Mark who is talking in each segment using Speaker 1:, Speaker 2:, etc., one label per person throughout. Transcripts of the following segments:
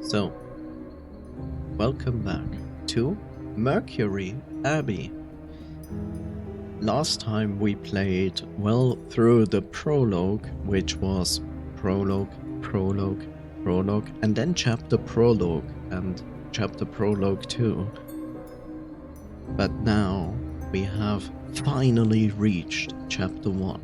Speaker 1: So, welcome back to Mercury Abbey. Last time we played well through the prologue, which was prologue, and then chapter prologue and chapter prologue 2. But now we have finally reached chapter 1.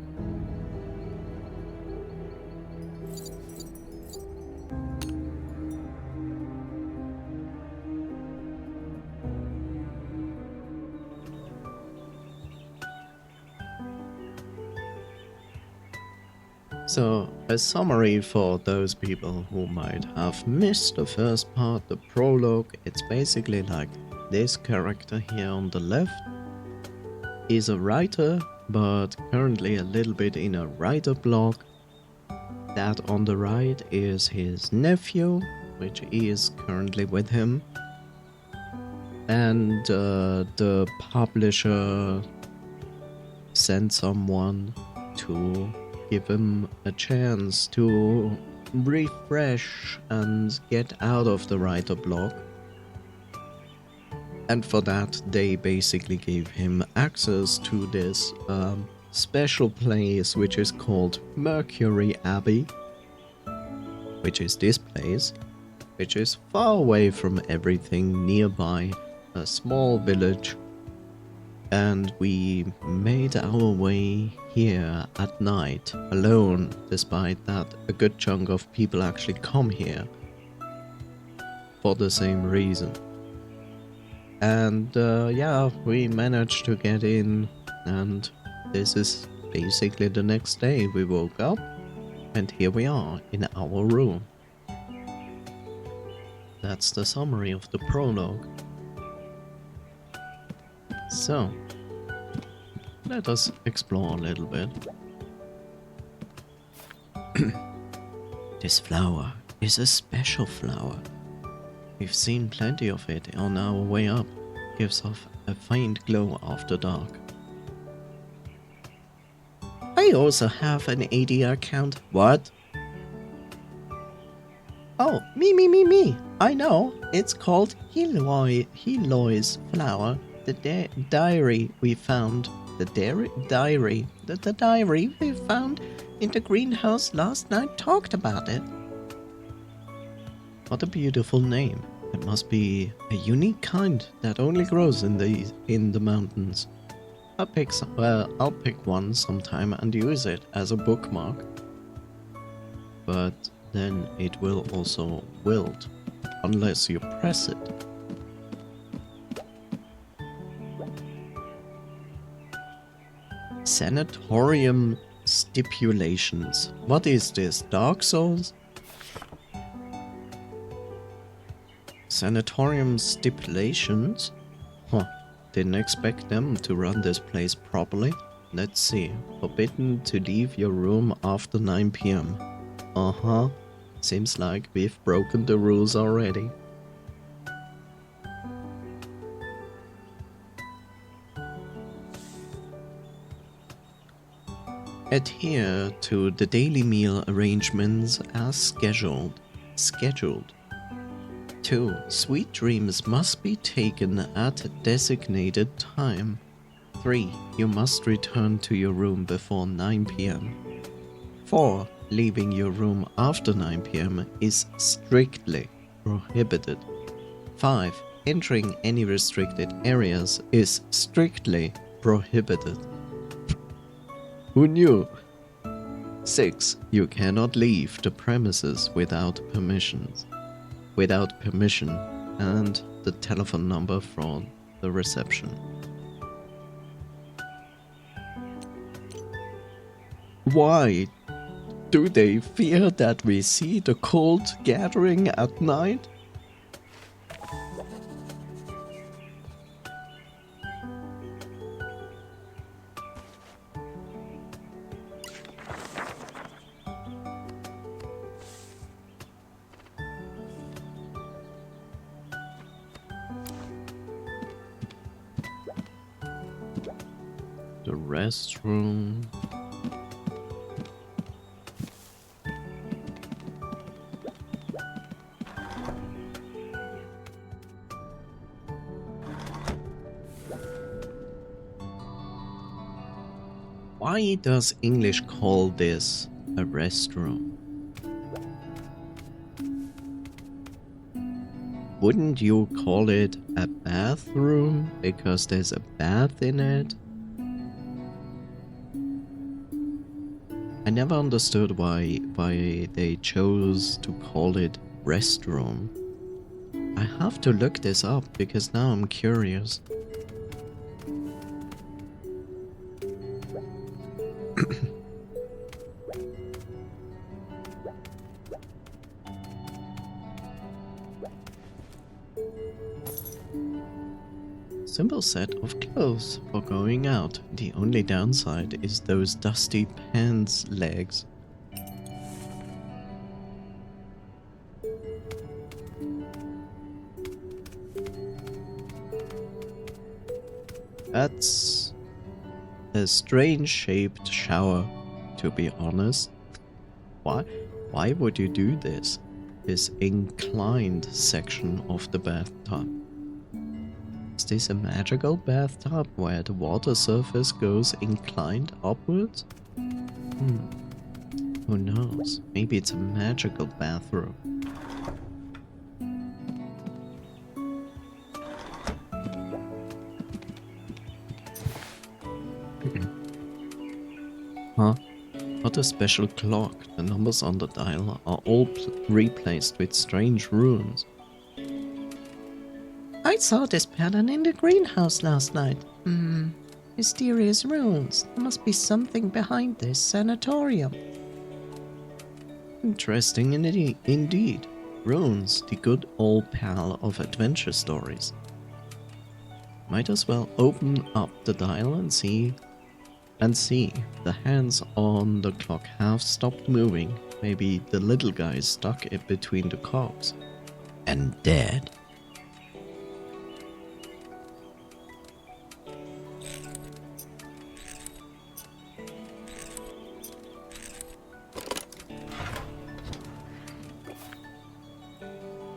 Speaker 1: So, a summary for those people who might have missed the first part, the prologue. It's basically like this character here on the left is a writer, but currently a little bit in a writer block. That on the right is his nephew, which is currently with him. And the publisher sent someone to give him a chance to refresh and get out of the writer block. And for that, they basically gave him access to this special place, which is called Mercury Abbey, which is this place, which is far away from everything, nearby, a small village. And we made our way here at night, alone, despite that a good chunk of people actually come here for the same reason. And yeah, we managed to get in, and this is basically the next day. We woke up, and here we are in our room. That's the summary of the prologue. So, let us explore a little bit. This flower is a special flower. We've seen plenty of it on our way up. Gives off a faint glow after dark. I also have an AD account. What? Oh, me. I know. It's called Heloy's flower. The diary we found. The diary we found in the greenhouse last night talked about it. What a beautiful name. It must be a unique kind that only grows in the mountains. I'll pick one sometime and use it as a bookmark. But then it will also wilt unless you press it. Sanatorium stipulations. What is this? Dark Souls? Sanatorium stipulations? Huh. Didn't expect them to run this place properly. Let's see. Forbidden to leave your room after 9 PM. Uh-huh. Seems like we've broken the rules already. Adhere to the daily meal arrangements as scheduled. 2. Sweet dreams must be taken at a designated time. 3. You must return to your room before 9 PM. 4. Leaving your room after 9 PM is strictly prohibited. 5. Entering any restricted areas is strictly prohibited. Who knew? 6. You cannot leave the premises without permission, and the telephone number for the reception. Why? Do they fear that we see the cult gathering at night? The restroom. Why does English call this a restroom? Wouldn't you call it a bathroom because there's a bath in it? I never understood why they chose to call it restroom. I have to look this up because now I'm curious. Simple set of clothes for going out. The only downside is those dusty pants legs. That's a strange shaped shower, to be honest. Why would you do this? This inclined section of the bathtub. Is this a magical bathtub where the water surface goes inclined upwards? Who knows? Maybe it's a magical bathroom. Huh? What a special clock. The numbers on the dial are all replaced with strange runes. I saw this pattern in the greenhouse last night. Mysterious runes. There must be something behind this sanatorium. Interesting indeed. Runes, the good old pal of adventure stories. Might as well open up the dial and see. The hands on the clock have stopped moving. Maybe the little guy is stuck in between the cogs. And dead.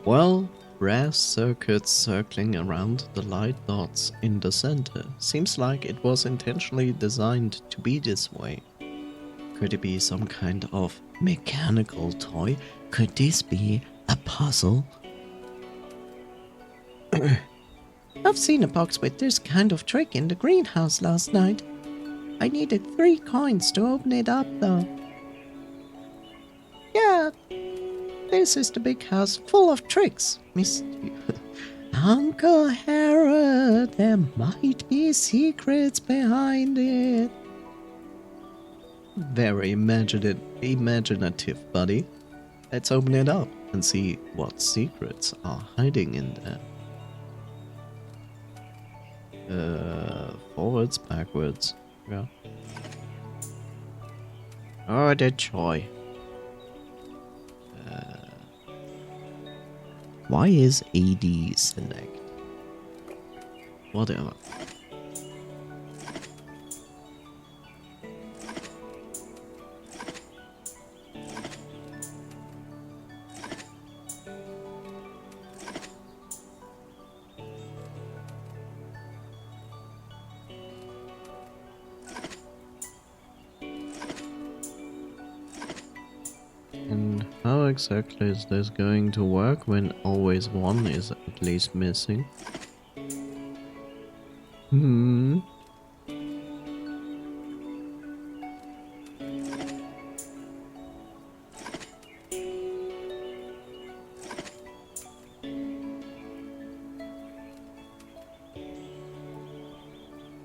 Speaker 1: Well, brass circuits circling around the light dots in the center. Seems like it was intentionally designed to be this way. Could it be some kind of mechanical toy? Could this be a puzzle? I've seen a box with this kind of trick in the greenhouse last night. I needed 3 coins to open it up though. Yeah. This is the big house full of tricks, Mr. Uncle Harry, there might be secrets behind it. Very imaginative, buddy. Let's open it up and see what secrets are hiding in there. Forwards, backwards. Yeah. Oh, the joy. Why is AD select? Whatever. And how exactly is this going to work when always one is at least missing?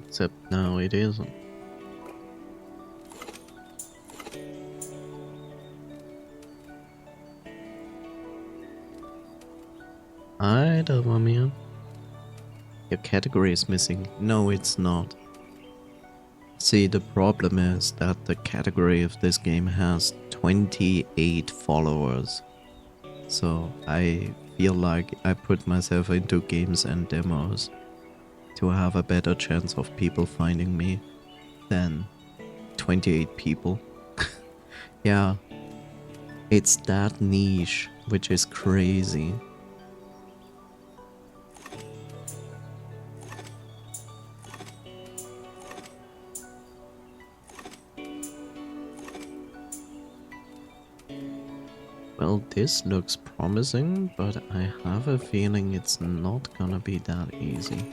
Speaker 1: Except now it isn't. Hi, Dopamine. Your category is missing. No, it's not. See, the problem is that the category of this game has 28 followers. So I feel like I put myself into games and demos to have a better chance of people finding me than 28 people. Yeah, it's that niche, which is crazy. Well, this looks promising, but I have a feeling it's not gonna be that easy.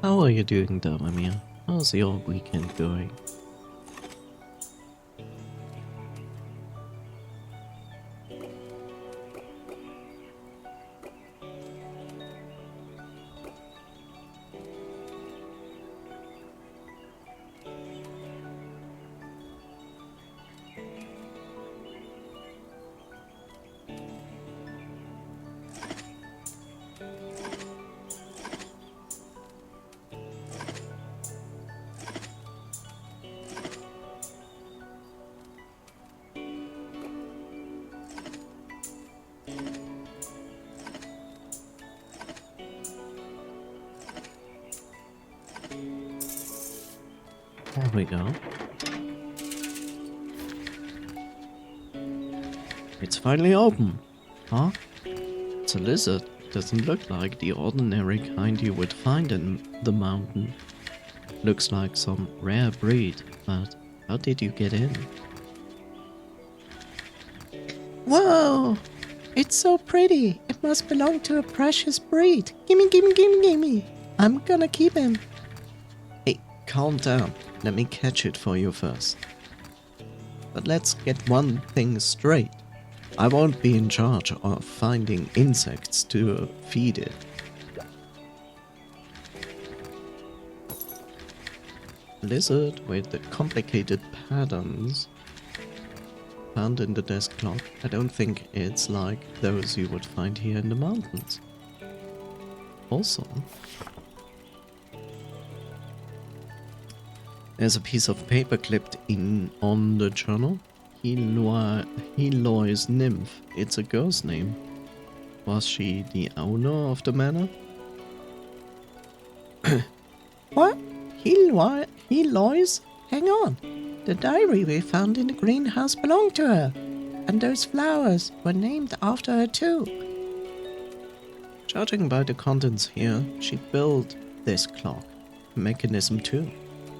Speaker 1: How are you doing, Dharmamir? How's your weekend going? There we go. It's finally open! Huh? It's a lizard. Doesn't look like the ordinary kind you would find in the mountain. Looks like some rare breed, but how did you get in?
Speaker 2: Whoa! It's so pretty. It must belong to a precious breed. Gimme, gimme, gimme, gimme. I'm gonna keep him.
Speaker 1: Hey, calm down. Let me catch it for you first. But let's get one thing straight. I won't be in charge of finding insects to feed it. Lizard with the complicated patterns found in the desk clock. I don't think it's like those you would find here in the mountains. Also, there's a piece of paper clipped in on the journal. Heloy's nymph. It's a girl's name. Was she the owner of the manor?
Speaker 2: What? Heloy's? Hang on. The diary we found in the greenhouse belonged to her. And those flowers were named after her too.
Speaker 1: Judging by the contents here, she built this clock mechanism too.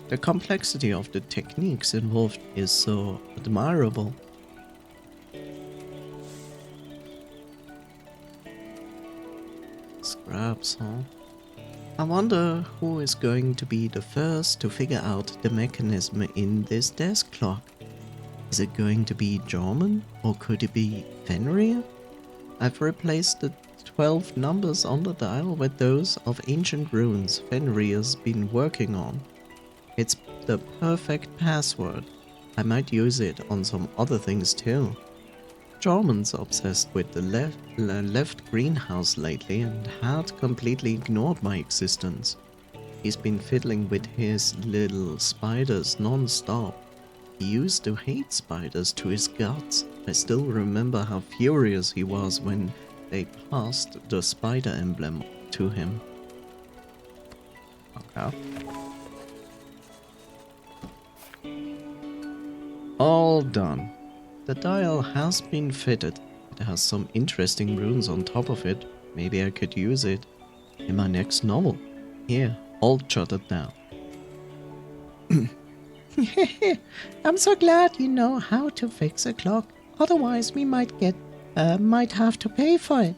Speaker 1: The complexity of the techniques involved is so admirable. Scraps, huh? I wonder who is going to be the first to figure out the mechanism in this desk clock. Is it going to be German, or could it be Fenrir? I've replaced the 12 numbers on the dial with those of ancient runes Fenrir's been working on. It's the perfect password. I might use it on some other things too. Jorman's obsessed with the left greenhouse lately and had completely ignored my existence. He's been fiddling with his little spiders non-stop. He used to hate spiders to his guts. I still remember how furious he was when they passed the spider emblem to him. Okay. All done. The dial has been fitted. It has some interesting runes on top of it. Maybe I could use it in my next novel. Here, all jotted down.
Speaker 2: I'm so glad you know how to fix a clock. Otherwise we might have to pay for it.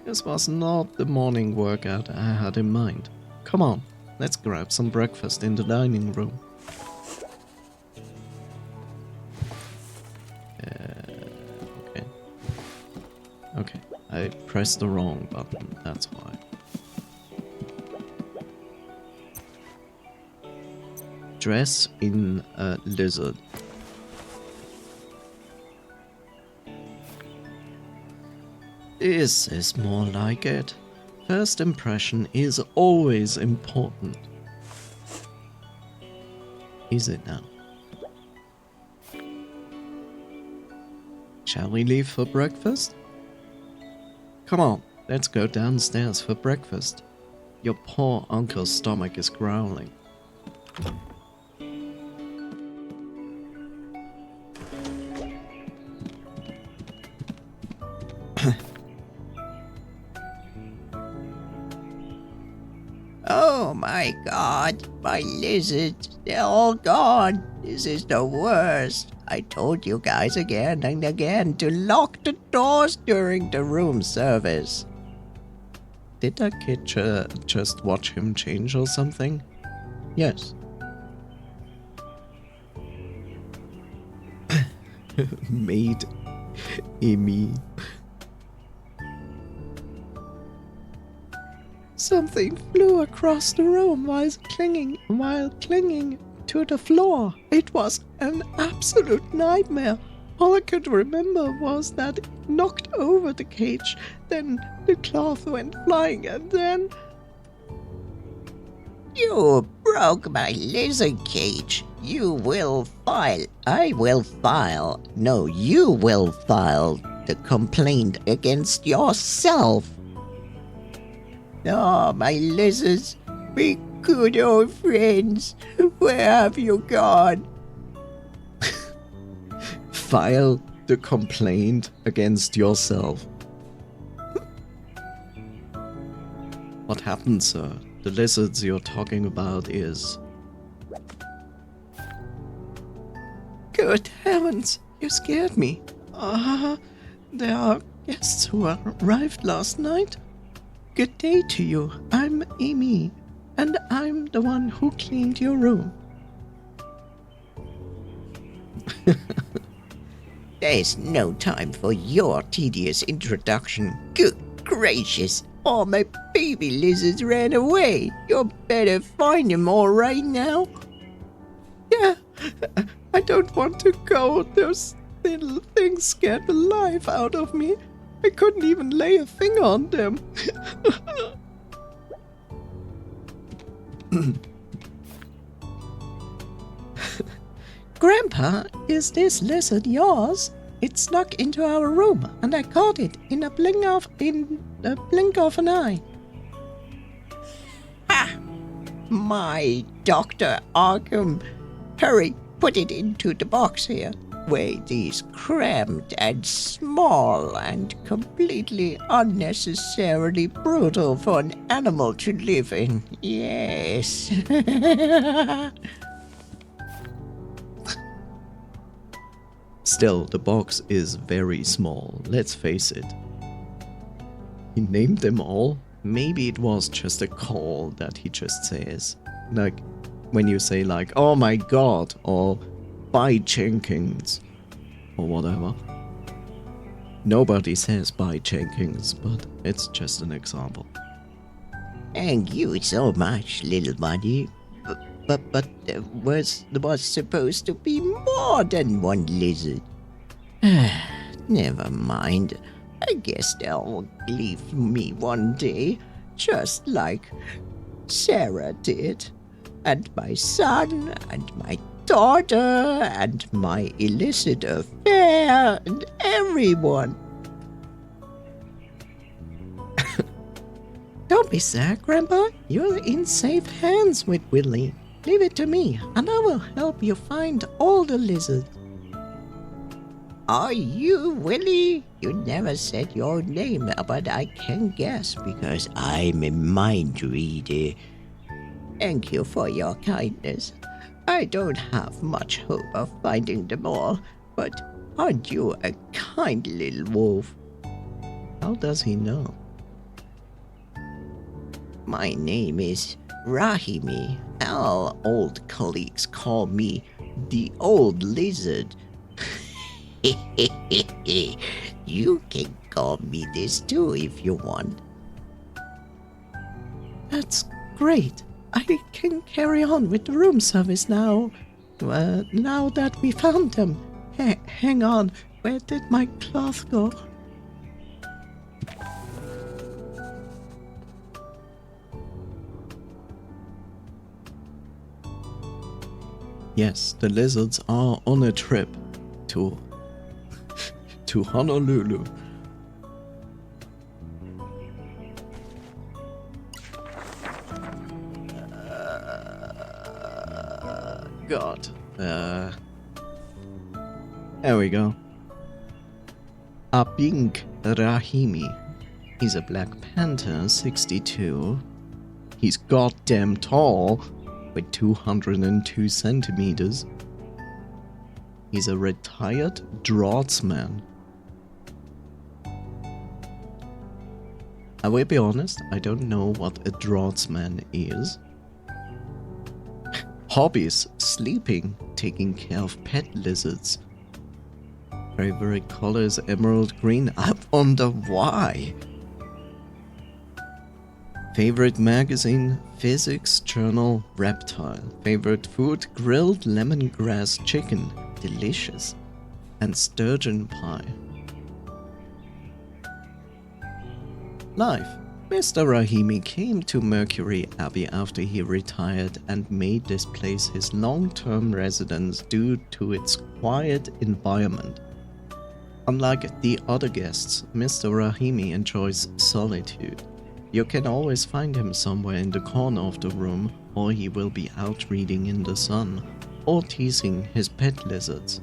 Speaker 1: This was not the morning workout I had in mind. Come on, let's grab some breakfast in the dining room. Okay, I pressed the wrong button, that's why. Dress in a lizard. This is more like it. First impression is always important. Is it now? Shall we leave for breakfast? Come on, let's go downstairs for breakfast. Your poor uncle's stomach is growling.
Speaker 2: Oh my god, my lizards, they're all gone. This is the worst. I told you guys again and again to lock the doors during the room service.
Speaker 1: Did that kid just watch him change or something? Yes. Made Amy.
Speaker 2: Something flew across the room while clinging to the floor. It was an absolute nightmare. All I could remember was that it knocked over the cage, then the cloth went flying, and then... You broke my lizard cage. You will file. I will file. No, you will file the complaint against yourself. Oh, my lizards, my good old friends, where have you gone?
Speaker 1: File the complaint against yourself. What happened, sir? The lizards you're talking about is...
Speaker 2: Good heavens, you scared me. There are guests who arrived last night. Good day to you. I'm Amy, and I'm the one who cleaned your room. There's no time for your tedious introduction. Good gracious. Oh, my baby lizards ran away. You better find them all right now. Yeah, I don't want to go. Those little things scared the life out of me. I couldn't even lay a finger on them. Grandpa, is this lizard yours? It snuck into our room, and I caught it in a blink of an eye. Ha! My Dr. Arkham. Hurry, put it into the box here. Where it is cramped and small and completely unnecessarily brutal for an animal to live in. Yes.
Speaker 1: Still, the box is very small, let's face it. He named them all? Maybe it was just a call that he just says. Like, when you say like, oh my god, or by Jenkins, or whatever. Nobody says by Jenkins, but it's just an example.
Speaker 2: Thank you so much, little buddy. But there was supposed to be more than one lizard. Never mind. I guess they'll leave me one day, just like Sarah did, and my son, and my daughter, and my illicit affair, and everyone. Don't be sad, Grandpa. You're in safe hands with Willie. Leave it to me, and I will help you find all the lizards. Are you Willie? You never said your name, but I can guess because I'm a mind reader. Thank you for your kindness. I don't have much hope of finding them all, but aren't you a kind little wolf?
Speaker 1: How does he know?
Speaker 2: My name is Rahimi. Our old colleagues call me the Old Lizard. You can call me this too if you want. That's great. I can carry on with the room service now. Now that we found them. Hang on, where did my cloth go?
Speaker 1: Yes, the lizards are on a trip to Honolulu. god. There we go. Abbey Rahimi. He's a Black Panther, 62. He's goddamn tall, with 202 centimeters. He's a retired draughtsman. I will be honest, I don't know what a draughtsman is. Hobbies: sleeping, taking care of pet lizards. Favorite color is emerald green. I wonder why. Favorite magazine: physics journal Reptile. Favorite food: grilled lemongrass chicken, delicious, and sturgeon pie. Life: Mr. Rahimi came to Mercury Abbey after he retired and made this place his long-term residence due to its quiet environment. Unlike the other guests, Mr. Rahimi enjoys solitude. You can always find him somewhere in the corner of the room, or he will be out reading in the sun, or teasing his pet lizards.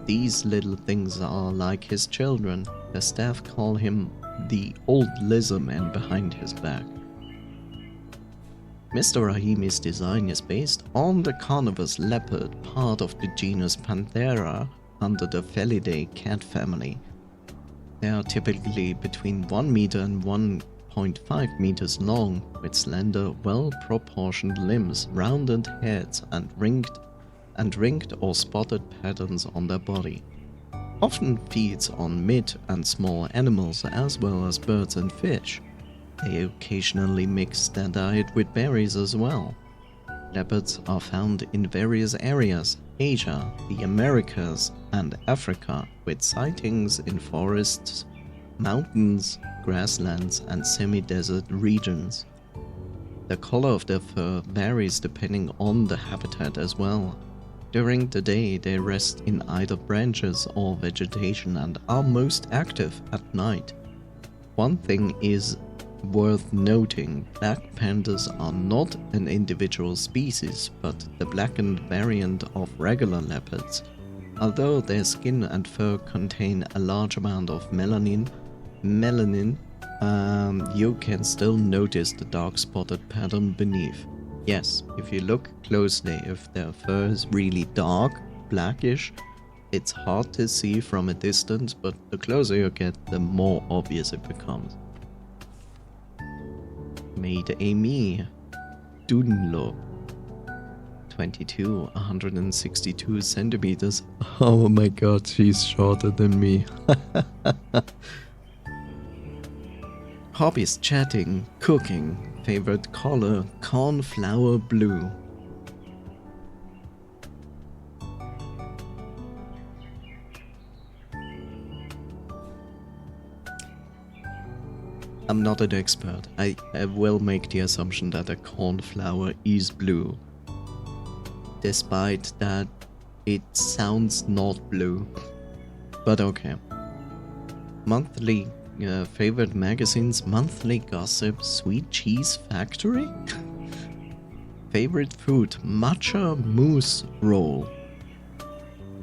Speaker 1: These little things are like his children. The staff call him the old lizard man behind his back. Mr. Rahimi's design is based on the carnivorous leopard, part of the genus Panthera under the Felidae cat family. They are typically between 1 meter and 1.5 meters long, with slender, well-proportioned limbs, rounded heads, and ringed or spotted patterns on their body. Often feeds on mid and small animals as well as birds and fish. They occasionally mix their diet with berries as well. Leopards are found in various areas: Asia, the Americas, and Africa, with sightings in forests, mountains, grasslands, and semi-desert regions. The color of their fur varies depending on the habitat as well. During the day, they rest in either branches or vegetation and are most active at night. One thing is worth noting: black panthers are not an individual species, but the blackened variant of regular leopards. Although their skin and fur contain a large amount of melanin, you can still notice the dark spotted pattern beneath. Yes, if you look closely, if their fur is really dark, blackish, it's hard to see from a distance, but the closer you get, the more obvious it becomes. Made Amy Dunlop, 22, 162 centimeters. Oh my god, she's shorter than me. Hobbies: chatting, cooking. Favorite color: cornflower blue. I'm not an expert. I will make the assumption that a cornflower is blue. Despite that, it sounds not blue. But okay. Monthly favorite magazines: Monthly Gossip, Sweet Cheese Factory. Favorite food: matcha mousse roll,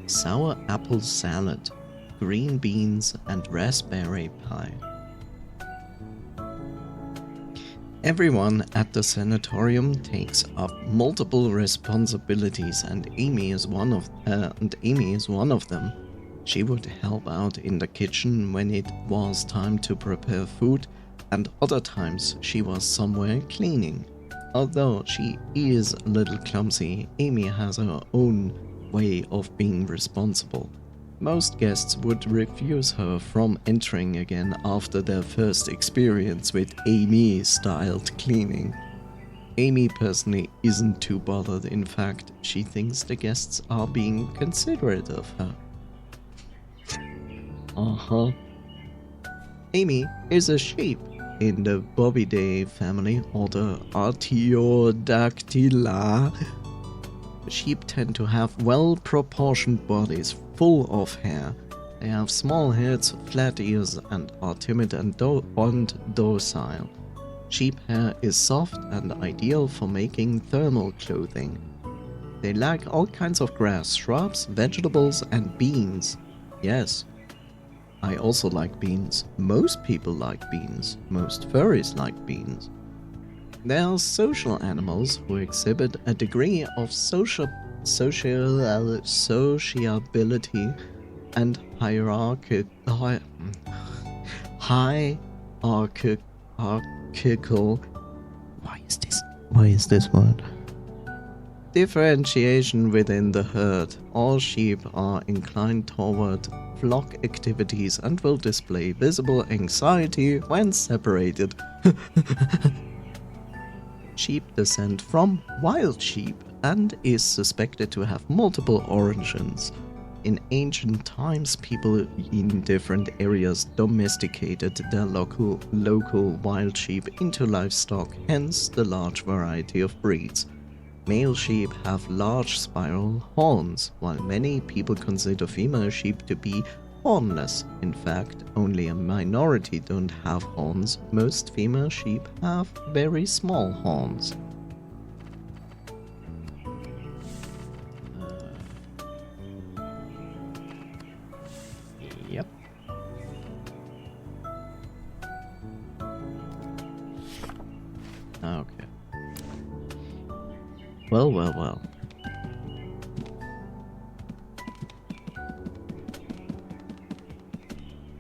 Speaker 1: sour apple salad, green beans, and raspberry pie. Everyone at the sanatorium takes up multiple responsibilities, and Amy is one of them. She would help out in the kitchen when it was time to prepare food, and other times she was somewhere cleaning. Although she is a little clumsy, Amy has her own way of being responsible. Most guests would refuse her from entering again after their first experience with Amy-styled cleaning. Amy personally isn't too bothered. In fact, she thinks the guests are being considerate of her. Amy is a sheep in the Bovidae family, or the Artiodactyla. Sheep tend to have well-proportioned bodies full of hair. They have small heads, flat ears, and are timid and docile. Sheep hair is soft and ideal for making thermal clothing. They like all kinds of grass, shrubs, vegetables, and beans. Yes, I also like beans. Most people like beans. Most furries like beans. They are social animals who exhibit a degree of sociability and hierarchical. Why is this word? Differentiation within the herd. All sheep are inclined toward flock activities and will display visible anxiety when separated. Sheep descend from wild sheep and is suspected to have multiple origins. In ancient times, people in different areas domesticated their local wild sheep into livestock, hence the large variety of breeds. Male sheep have large spiral horns, while many people consider female sheep to be hornless. In fact, only a minority don't have horns. Most female sheep have very small horns. Yep. Okay. Well.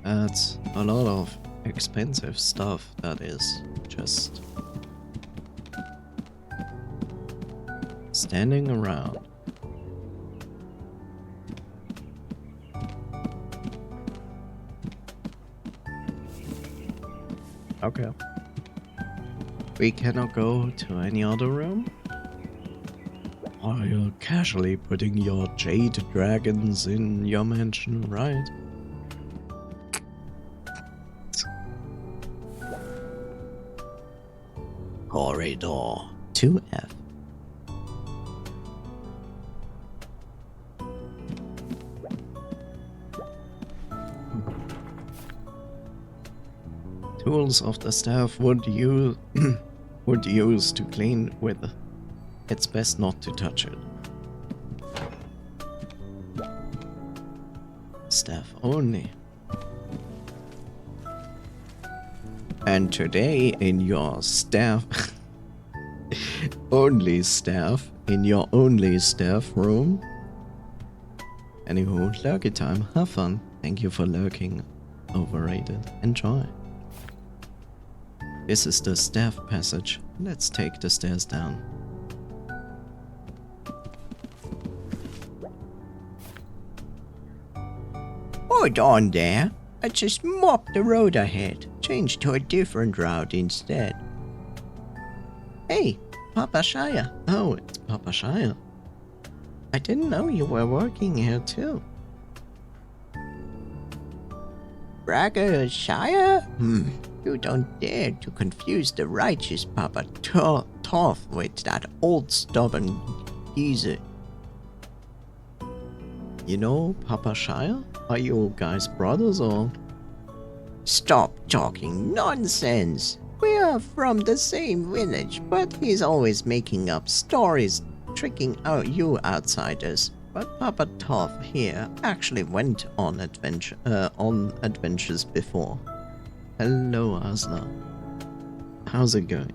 Speaker 1: That's a lot of expensive stuff that is just standing around. Okay. We cannot go to any other room? Are you casually putting your jade dragons in your mansion, right? Corridor 2F. Tools of the staff would use to clean with. It's best not to touch it. Staff only. And today in your staff only staff in your only staff room. Anywho, lurky time. Have fun. Thank you for lurking. Overrated. Enjoy. This is the staff passage. Let's take the stairs down.
Speaker 2: Hold on there. I just mopped the road ahead. Changed to a different route instead.
Speaker 1: Hey, Papa Shire. Oh, it's Papa Shire. I didn't know you were working here too.
Speaker 2: Bragger Shire? You don't dare to confuse the righteous Papa Toth with that old stubborn geezer.
Speaker 1: You know Papa Shire? Are you guys brothers or?
Speaker 2: Stop talking nonsense. We are from the same village, but he's always making up stories, tricking out you outsiders. But Papa Toth here actually went on adventures before.
Speaker 1: Hello, Asla. How's it going?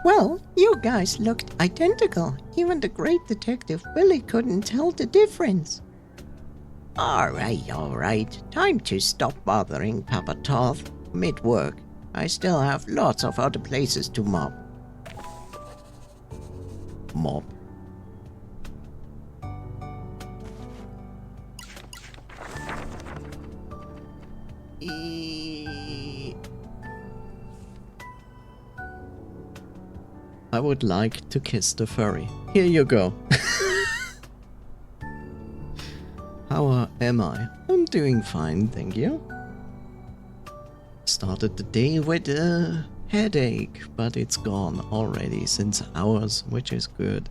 Speaker 2: Well, you guys looked identical. Even the great detective Billy couldn't tell the difference. Alright. Time to stop bothering Papa Toth mid-work. I still have lots of other places to mop.
Speaker 1: Mop. I would like to kiss the furry. Here you go. How am I? I'm doing fine, thank you. Started the day with a headache, but it's gone already since hours, which is good.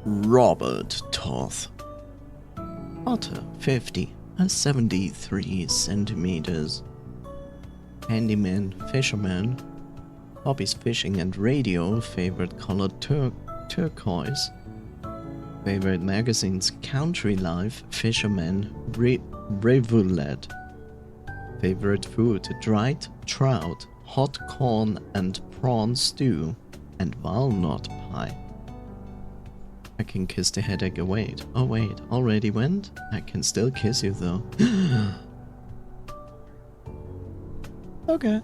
Speaker 1: Robert Toth. Otter 50. 73 centimeters. handyman, fisherman, hobbies fishing and radio, favorite color turquoise, favorite magazines country life, fisherman, rivulet, favorite food dried trout, hot corn and prawn stew, and walnut pie. I can kiss the headache away. Oh wait, already went? I can still kiss you though. Okay.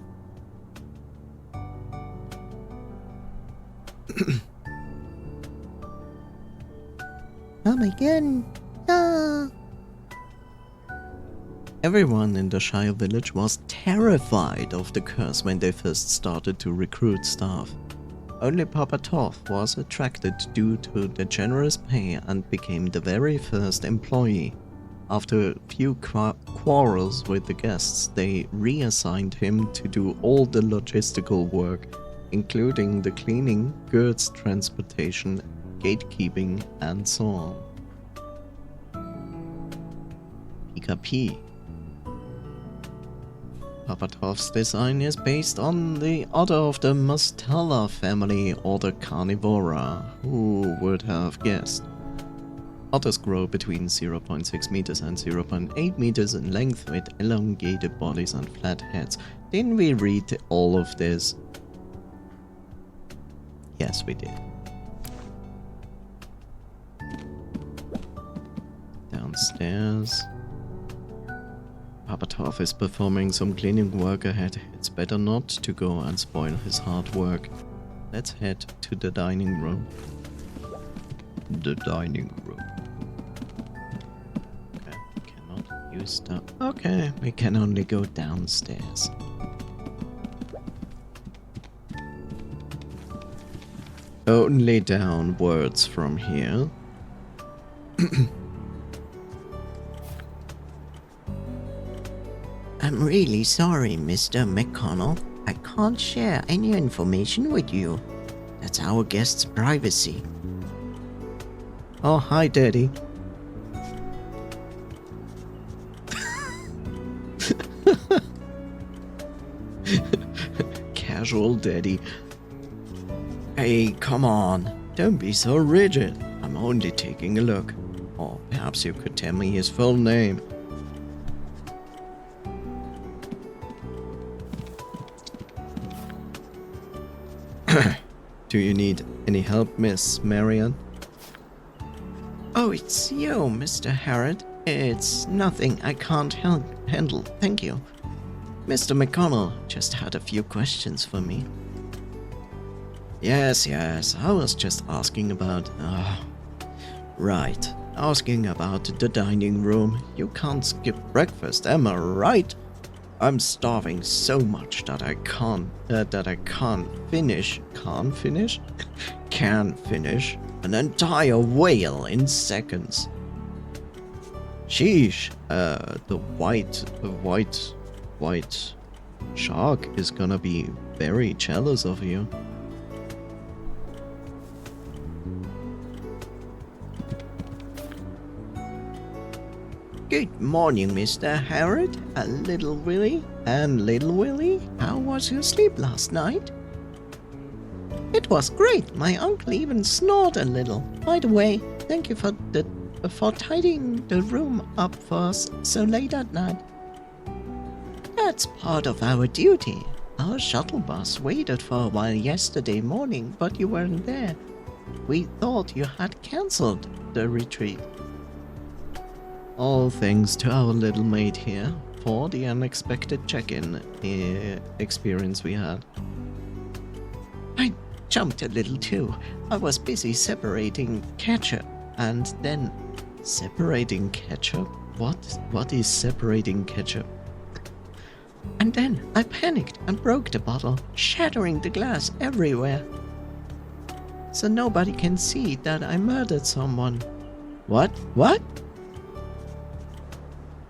Speaker 2: Oh my god. Ah.
Speaker 1: Everyone in the Shire village was terrified of the curse when they first started to recruit staff. Only Papa Toff was attracted due to the generous pay and became the very first employee. After a few quarrels with the guests, they reassigned him to do all the logistical work, including the cleaning, goods transportation, gatekeeping, and so on. Pika P. Papa Toff's design is based on the otter of the Mustela family or the Carnivora. Who would have guessed? Otters grow between 0.6 meters and 0.8 meters in length with elongated bodies and flat heads. Didn't we read all of this? Yes, we did. Downstairs. Papa Toff is performing some cleaning work ahead. It's better not to go and spoil his hard work. Let's head to the dining room. The dining room. Okay, cannot use that. Okay, we can only go downstairs. Only downwards from here.
Speaker 2: I'm really sorry, Mr. McConnell. I can't share any information with you. That's our guest's privacy.
Speaker 1: Oh, hi, Daddy. Casual Daddy. Hey, come on. Don't be so rigid. I'm only taking a look. Or perhaps you could tell me his full name. Do you need any help, Miss Marian?
Speaker 2: Oh, it's you, Mr. HERE. It's nothing I can't handle, thank you.
Speaker 1: Mr. McConnell just had a few questions for me. Yes, I was just asking about... right, asking about the dining room. You can't skip breakfast, am I right? I'm starving so much that I can't finish an entire whale in seconds. Sheesh, the white shark is gonna be very jealous of you.
Speaker 2: Good morning, Mr. HERE. Little Willie. And Little Willie, how was your sleep last night? It was great. My uncle even snored a little. By the way, thank you for tidying the room up for us so late at night. That's part of our duty. Our shuttle bus waited for a while yesterday morning, but you weren't there. We thought you had cancelled the retreat.
Speaker 1: All thanks to our little mate here for the unexpected check-in experience we had.
Speaker 2: I jumped a little too. I was busy separating ketchup and then...
Speaker 1: Separating ketchup? What is separating ketchup?
Speaker 2: And then I panicked and broke the bottle, shattering the glass everywhere. So nobody can see that I murdered someone.
Speaker 1: What?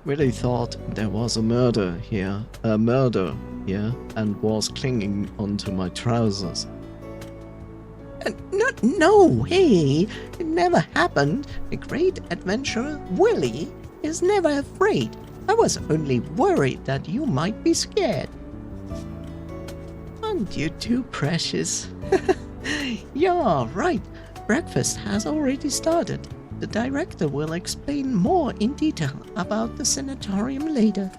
Speaker 1: Really thought there was a murder here, and was clinging onto my trousers.
Speaker 2: No, hey, it never happened. The great adventurer Willie is never afraid. I was only worried that you might be scared. Aren't you too precious? You're right. Breakfast has already started. The director will explain more in detail about the sanatorium later.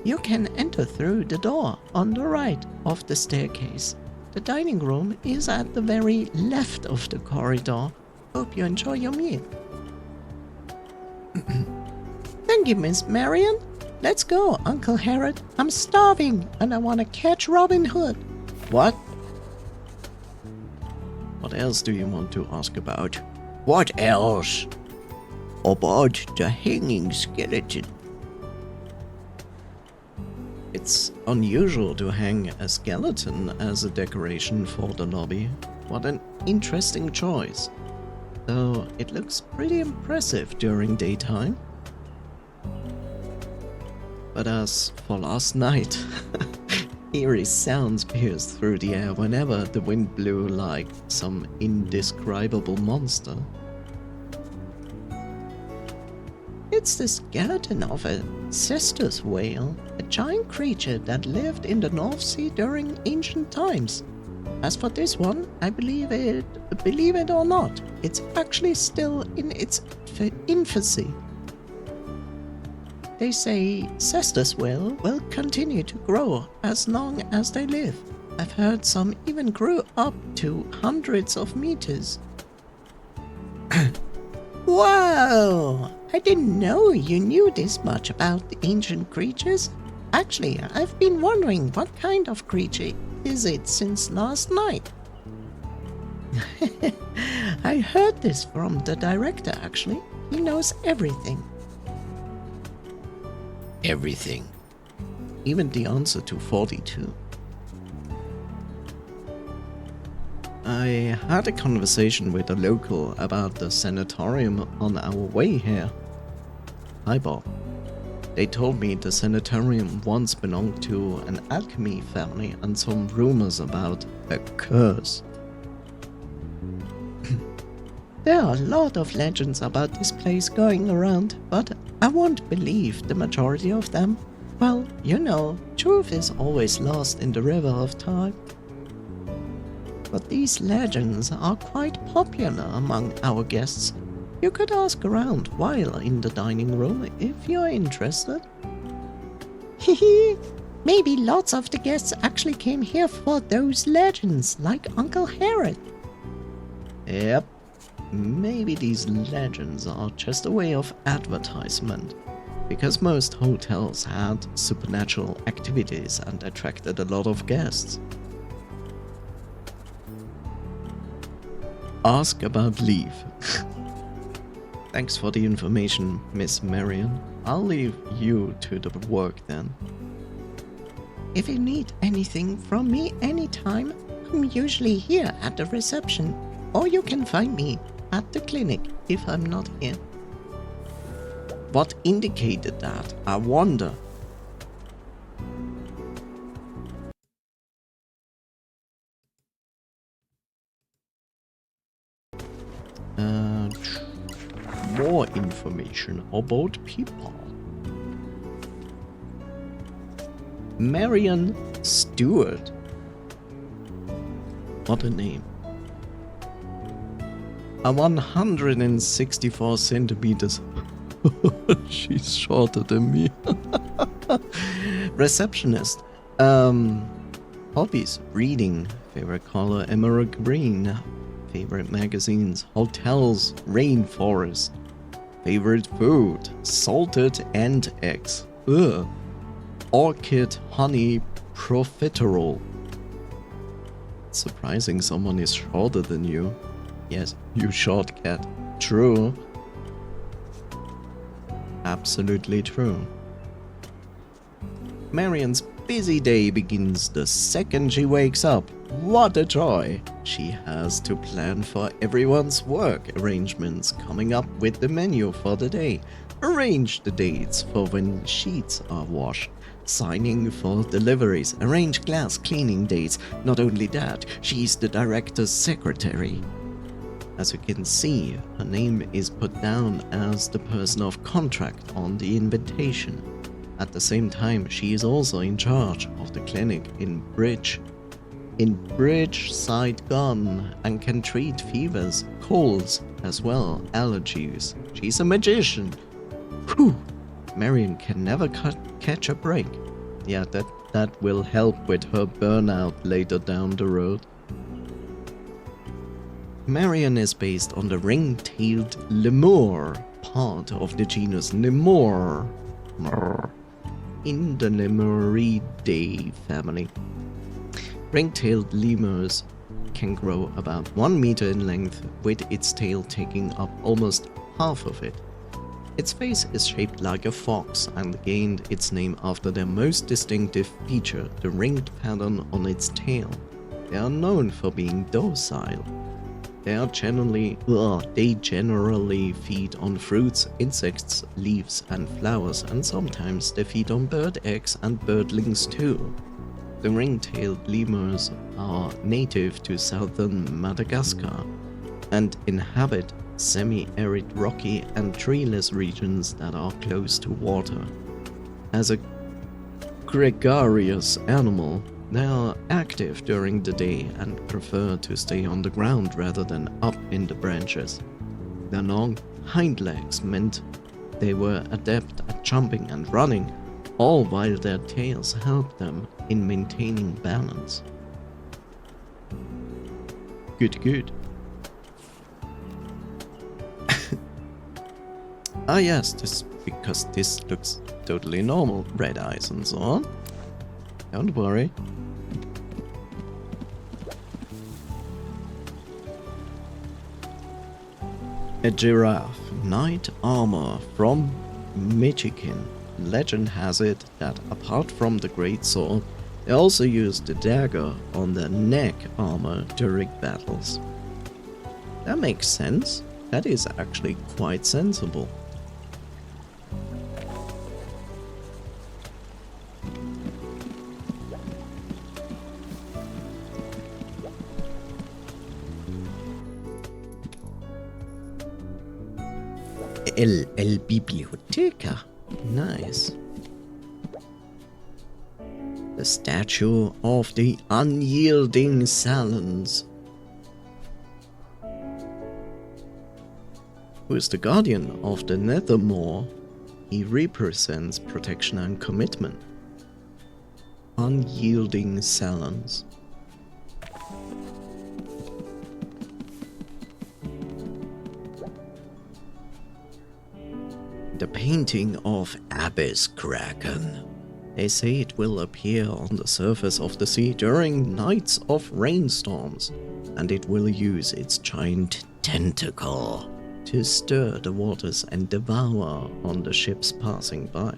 Speaker 2: You can enter through the door on the right of the staircase. The dining room is at the very left of the corridor. Hope you enjoy your meal. Thank you, Miss Marion. Let's go, Uncle Harold. I'm starving and I want to catch Robin Hood.
Speaker 1: What? What else do you want to ask about?
Speaker 2: What else? About the hanging skeleton.
Speaker 1: It's unusual to hang a skeleton as a decoration for the lobby. What an interesting choice. Though it looks pretty impressive during daytime. But as for last night, eerie sounds pierced through the air whenever the wind blew like some indescribable monster.
Speaker 2: It's the skeleton of a cestus whale, a giant creature that lived in the North Sea during ancient times. As for this one, I believe it or not, it's actually still in its infancy. They say cestus whale will continue to grow as long as they live. I've heard some even grew up to hundreds of meters. Whoa! I didn't know you knew this much about the ancient creatures. Actually, I've been wondering what kind of creature is it since last night. I heard this from the director, actually. He knows everything.
Speaker 1: Everything. Even the answer to 42. I had a conversation with a local about the sanatorium on our way here. Hi Bob. They told me the sanatorium once belonged to an alchemy family and some rumors about a curse.
Speaker 2: There are a lot of legends about this place going around, but I won't believe the majority of them. Well, you know, truth is always lost in the river of time. But these legends are quite popular among our guests. You could ask around while in the dining room if you're interested. Maybe lots of the guests actually came here for those legends, like Uncle Harold.
Speaker 1: Yep. Maybe these legends are just a way of advertisement, because most hotels had supernatural activities and attracted a lot of guests. Ask about leave. Thanks for the information, Miss Marion. I'll leave you to the work then.
Speaker 2: If you need anything from me anytime, I'm usually here at the reception, or you can find me at the clinic if I'm not here.
Speaker 1: What indicated that? I wonder. More information about people. Marion Stewart. What a name. A 164 centimeters. She's shorter than me. Receptionist. Hobbies: reading. Favorite color: emerald green. Favorite magazines: hotels, rainforest. Favorite food: salted ant eggs. Ugh. Orchid honey profiterole. Surprising someone is shorter than you. Yes, you short cat. True. Absolutely true. Marion's busy day begins the second she wakes up. What a joy! She has to plan for everyone's work arrangements, coming up with the menu for the day, arrange the dates for when sheets are washed, signing for deliveries, arrange glass cleaning dates. Not only that, she's the director's secretary. As you can see, her name is put down as the person of contract on the invitation. At the same time, she is also in charge of the clinic in Bridge Saigon, and can treat fevers, colds, as well allergies. She's a magician. Whew! Marion can never catch a break. Yeah, that will help with her burnout later down the road. Marion is based on the ring-tailed lemur, part of the genus Lemur, in the Lemuridae family. Ring-tailed lemurs can grow about 1 meter in length, with its tail taking up almost half of it. Its face is shaped like a fox and gained its name after their most distinctive feature, the ringed pattern on its tail. They are known for being docile. They generally feed on fruits, insects, leaves, and flowers, and sometimes they feed on bird eggs and birdlings too. The ring-tailed lemurs are native to southern Madagascar and inhabit semi-arid rocky and treeless regions that are close to water. As a gregarious animal, they are active during the day and prefer to stay on the ground rather than up in the branches. Their long hind legs meant they were adept at jumping and running, all while their tails helped them in maintaining balance. Good. Ah yes, because this looks totally normal. Red eyes and so on. Don't worry. A giraffe, knight armor from Michigan. Legend has it that apart from the great sword, they also used the dagger on their neck armor during battles. That makes sense. That is actually quite sensible.
Speaker 2: El Biblioteca.
Speaker 1: Nice.
Speaker 2: The statue of the unyielding Salons.
Speaker 1: Who is the guardian of the Nethermore? He represents protection and commitment. Unyielding Salons.
Speaker 2: The painting of Abbey's Kraken.
Speaker 1: They say it will appear on the surface of the sea during nights of rainstorms, and it will use its giant
Speaker 2: Tentacle
Speaker 1: to stir the waters and devour on the ships passing by.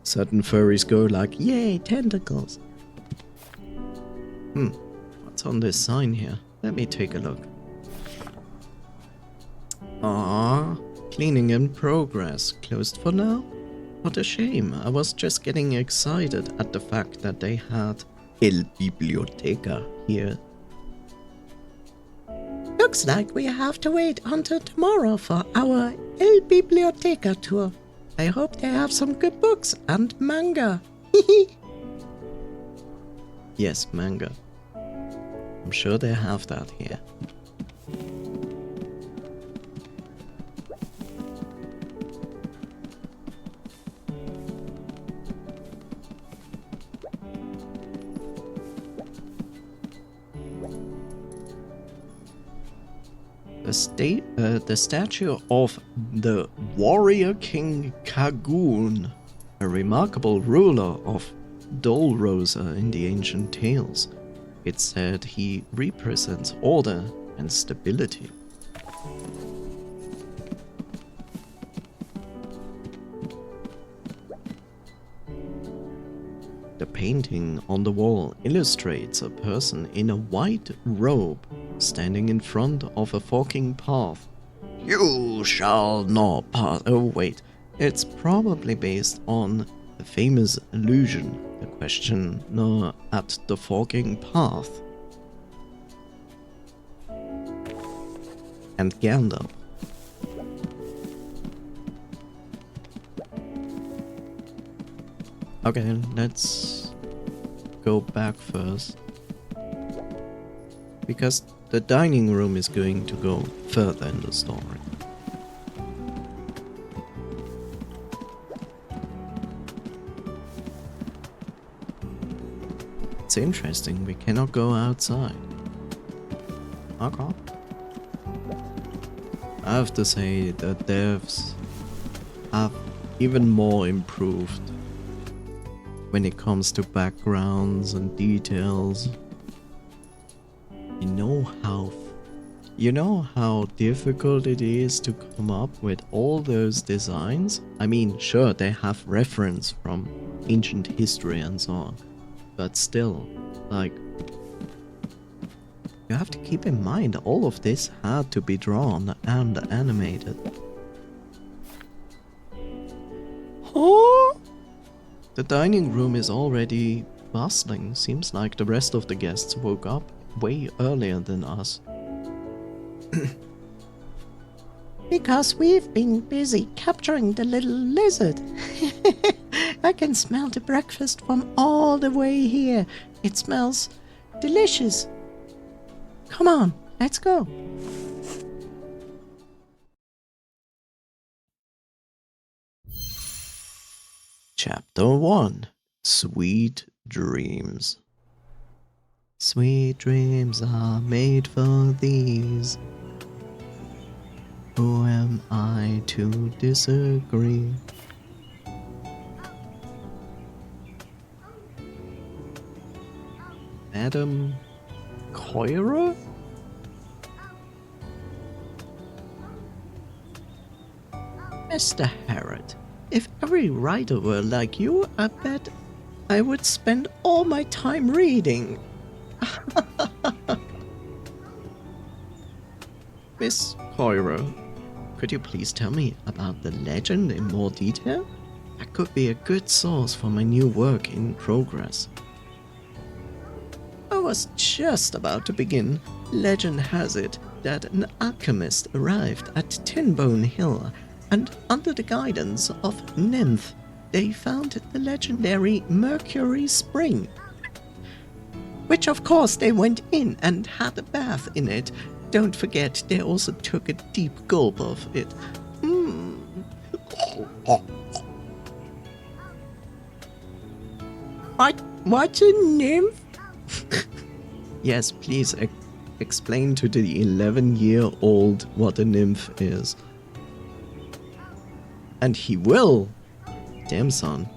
Speaker 1: Certain furries go like, yay, tentacles! What's on this sign here? Let me take a look. Ah, cleaning in progress. Closed for now? What a shame. I was just getting excited at the fact that they had
Speaker 2: El Biblioteca
Speaker 1: here.
Speaker 2: Looks like we have to wait until tomorrow for our El Biblioteca tour. I hope they have some good books and manga.
Speaker 1: Yes, manga. I'm sure they have that here. The statue of the warrior king Kagun, a remarkable ruler of Dolrosa in the ancient tales. It's said he represents order and stability. The painting on the wall illustrates a person in a white robe standing in front of a forking path. You shall not pass. Oh wait, it's probably based on the famous illusion, the questioner at the forking path. And Gandalf. Okay, let's go back first. Because the dining room is going to go further in the story. It's interesting, we cannot go outside. Okay. I have to say the devs have even more improved when it comes to backgrounds and details. You know how difficult it is to come up with all those designs? I mean, sure, they have reference from ancient history and so on, but still, like, you have to keep in mind all of this had to be drawn and animated. Huh? The dining room is already bustling. Seems like the rest of the guests woke up way earlier than us.
Speaker 2: Because we've been busy capturing the little lizard. I can smell the breakfast from all the way here. It smells delicious. Come on, let's go.
Speaker 1: Chapter 1: Sweet Dreams. Sweet dreams are made for these. Who am I to disagree? Madam Coira? Mr. Harrod, if every writer were like you, I bet I would spend all my time reading. Miss Coira, could you please tell me about the legend in more detail? That could be a good source for my new work in progress. I was just about to begin. Legend has it that an alchemist arrived at Tinbone Hill, and under the guidance of Nymph, they found the legendary Mercury spring. Which of course they went in and had a bath in it. Don't forget, they also took a deep gulp of it. What's a nymph? Yes, please explain to the 11-year-old what a nymph is. And he will. Damn son.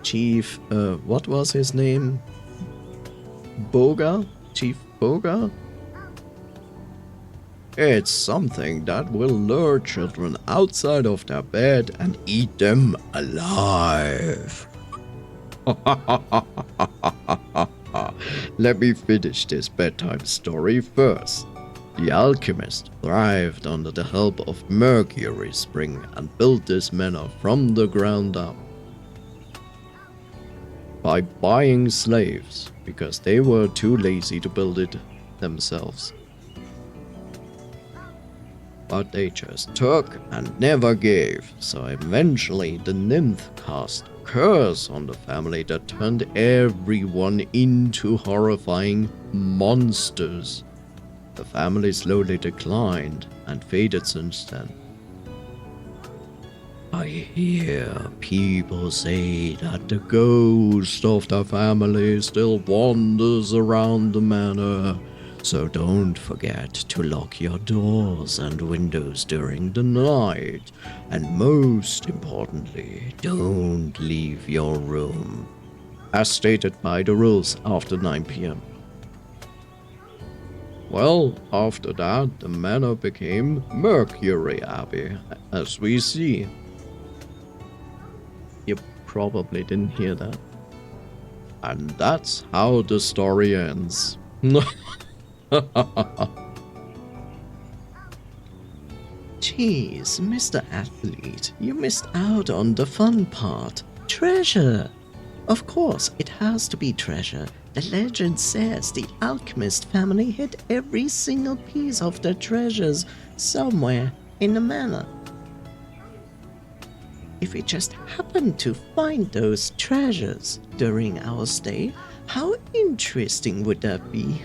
Speaker 1: Chief, what was his name? Boga? Chief Boga? It's something that will lure children outside of their bed and eat them alive. Let me finish this bedtime story first. The alchemist thrived under the help of Mercury Spring and built this manor from the ground up. By buying slaves, because they were too lazy to build it themselves. But they just took and never gave, so eventually the nymph cast a curse on the family that turned everyone into horrifying monsters. The family slowly declined and faded since then. I hear people say that the ghost of the family still wanders around the manor, so don't forget to lock your doors and windows during the night, and most importantly, don't leave your room, as stated by the rules after 9 p.m. Well, after that, the manor became Mercury Abbey, as we see. You probably didn't hear that. And that's how the story ends. Jeez, Mr. Athlete, you missed out on the fun part. Treasure! Of course, it has to be treasure. The legend says the alchemist family hid every single piece of their treasures somewhere in the manor. if we just happened to find those treasures during our stay, how interesting would that be?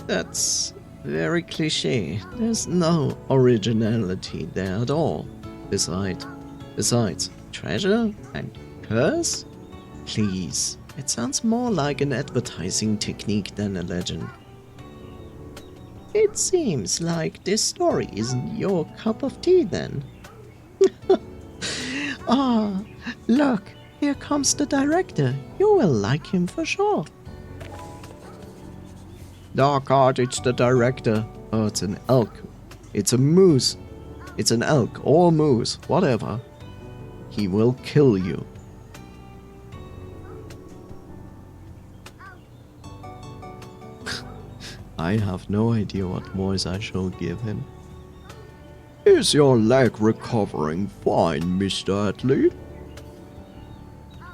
Speaker 1: That's very cliché. There's no originality there at all. Besides, treasure and curse? Please, it sounds more like an advertising technique than a legend. It seems like this story isn't your cup of tea then. Ah, look, here comes the director. You will like him for sure. Oh god, it's the director. Oh, it's an elk. It's a moose. It's an elk or moose, whatever. He will kill you. I have no idea what voice I shall give him. Is your leg recovering fine, Mr. Athlete?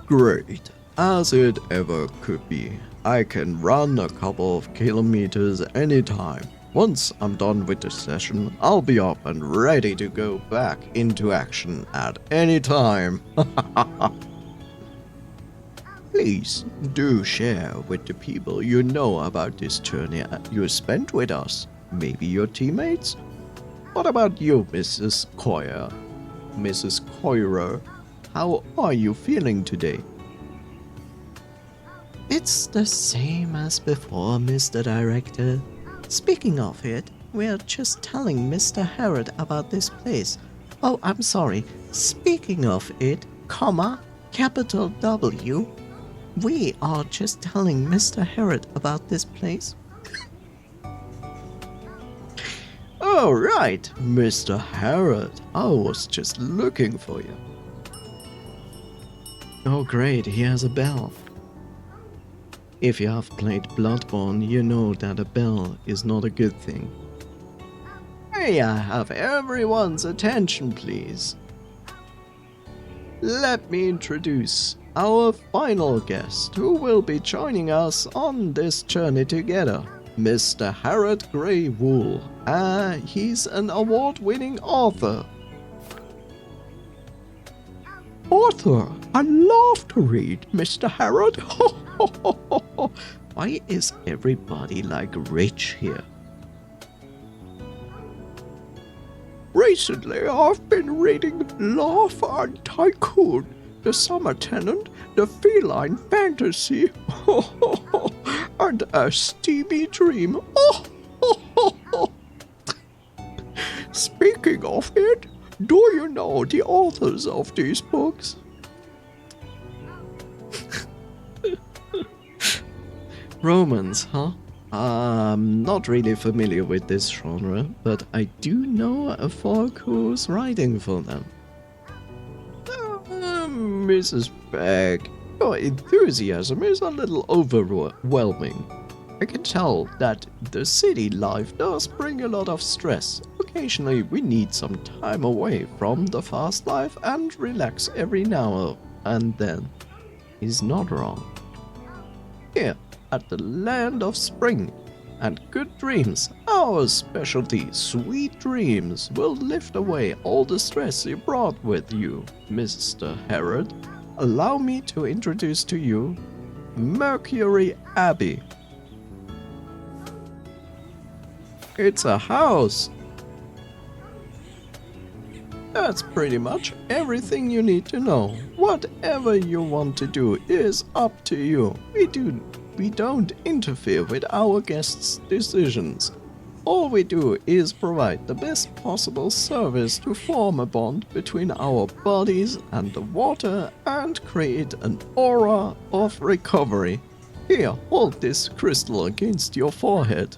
Speaker 1: Great, as it ever could be. I can run a couple of kilometers anytime. Once I'm done with the session, I'll be up and ready to go back into action at any time. Please do share with the people you know about this journey you spent with us. Maybe your teammates? What about you, Mrs. Coyer? Mrs. Coyer, how are you feeling today? It's the same as before, Mr. Director. Speaking of it, we're just telling Mr. Herod about this place. Oh, I'm sorry. Speaking of it, comma, capital W, we are just telling Mr. Herod about this place. Oh, right, Mr. Herod. I was just looking for you. Oh, great, he has a bell. If you have played Bloodborne, you know that a bell is not a good thing. May I have everyone's attention, please? Let me introduce our final guest who will be joining us on this journey together, Mr. Harold Grey Wool. He's an award-winning author. Author, I love to read, Mr. Harold. Why is everybody like rich here? Recently, I've been reading Love and Tycoon, The Summer Tenant, The Feline Fantasy, and A Steamy Dream. Speaking of it, do you know the authors of these books? Romance, huh? I'm not really familiar with this genre, but I do know a folk who's writing for them. Mrs. Beck, your enthusiasm is a little overwhelming. I can tell that the city life does bring a lot of stress. Occasionally we need some time away from the fast life and relax every now and then. He's not wrong. Here, at the land of spring and good dreams, our specialty, sweet dreams, will lift away all the stress you brought with you, Mr. Herod. Allow me to introduce to you Mercury Abbey. It's a house. That's pretty much everything you need to know. Whatever you want to do is up to you. We don't interfere with our guests' decisions. All we do is provide the best possible service to form a bond between our bodies and the water and create an aura of recovery. Here, hold this crystal against your forehead.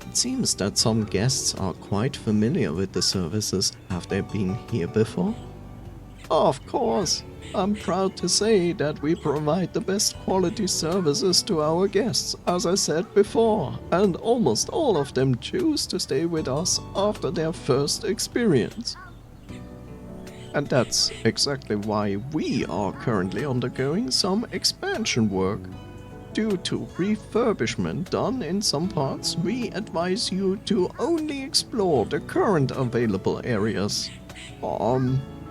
Speaker 1: It seems that some guests are quite familiar with the services. Have they been here before? Of course. I'm proud to say that we provide the best quality services to our guests, as I said before, and almost all of them choose to stay with us after their first experience. And that's exactly why we are currently undergoing some expansion work. due to refurbishment done in some parts, we advise you to only explore the current available areas.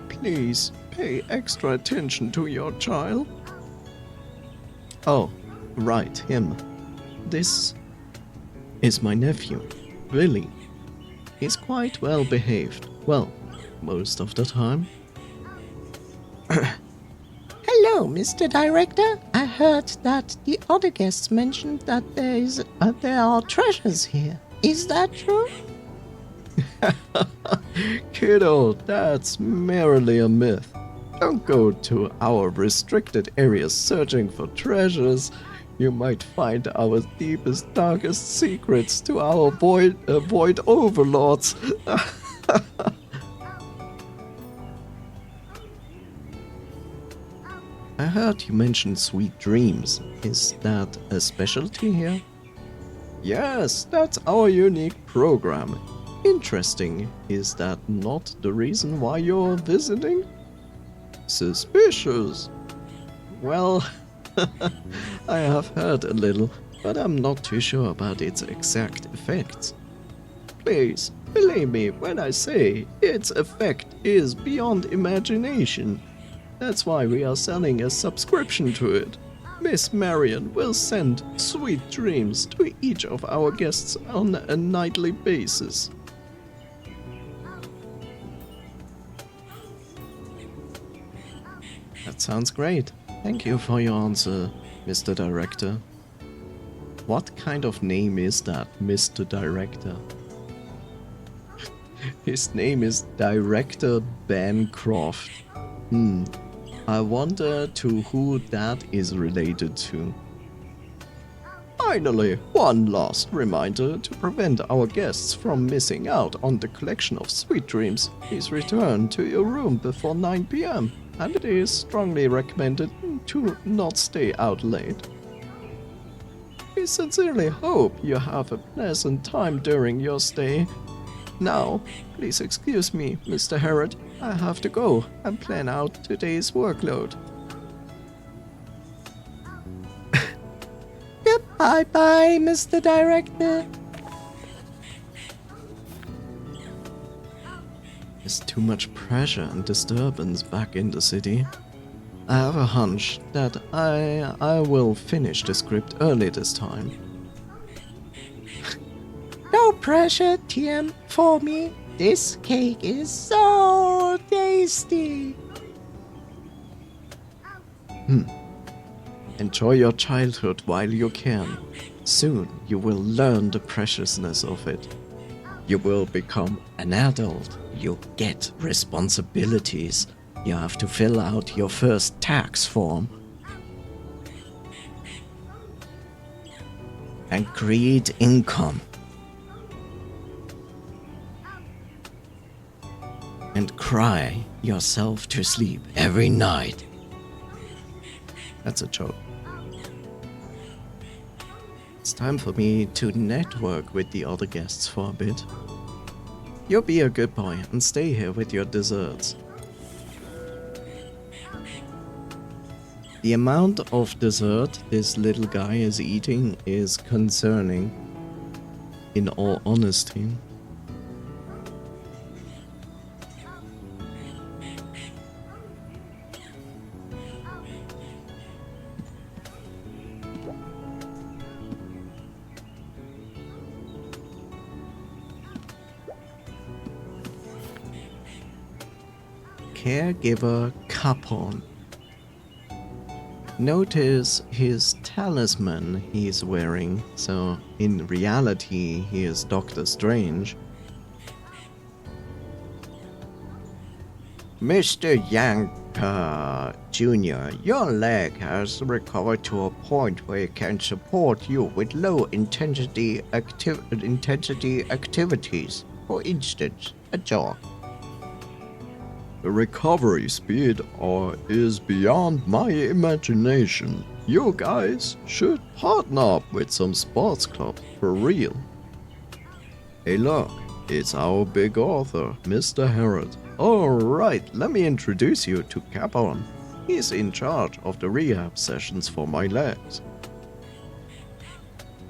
Speaker 1: Please pay extra attention to your child. Oh, right, him. This is my nephew, Billy. He's quite well behaved. Well, most of the time.
Speaker 2: Hello, Mr. Director. I heard that the other guests mentioned that there are treasures here. Is that true?
Speaker 1: Kiddo, that's merely a myth. Don't go to our restricted areas searching for treasures. You might find our deepest, darkest secrets to our void overlords. I heard you mentioned sweet dreams. Is that a specialty here? Yes, that's our unique program. Interesting. Is that not the reason why you're visiting? Suspicious. Well, I have heard a little, but I'm not too sure about its exact effects. Please, believe me when I say its effect is beyond imagination. That's why we are selling a subscription to it. Miss Marion will send sweet dreams to each of our guests on a nightly basis. That sounds great. Thank you for your answer, Mr. Director. What kind of name is that, Mr. Director? His name is Director Bancroft. I wonder to who that is related to. Finally, one last reminder to prevent our guests from missing out on the collection of sweet dreams. Please return to your room before 9 p.m. and it is strongly recommended to not stay out late. We sincerely hope you have a pleasant time during your stay. Now, please excuse me, Mr. HERE. I have to go and plan out today's workload.
Speaker 2: Goodbye, Mr. Director.
Speaker 1: There's too much pressure and disturbance back in the city. I have a hunch that I will finish the script early this time.
Speaker 2: No pressure, TM, for me. This cake is so tasty.
Speaker 1: Enjoy your childhood while you can. Soon you will learn the preciousness of it. You will become an adult. You get responsibilities. You have to fill out your first tax form. And create income. And cry yourself to sleep every night. That's a joke. It's time for me to network with the other guests for a bit. You be a good boy and stay here with your desserts. The amount of dessert this little guy is eating is concerning, in all honesty. Caregiver Capon. Notice his talisman he's wearing, so in reality he is Doctor Strange.
Speaker 2: Mr. Yang Jr., your leg has recovered to a point where it can support you with low-intensity activities. For instance, a jog.
Speaker 1: The recovery speed is beyond my imagination. You guys should partner up with some sports club for real. Hey look, it's our big author, Mr. HERE. Alright, let me introduce you to Capon. He's in charge of the rehab sessions for my legs.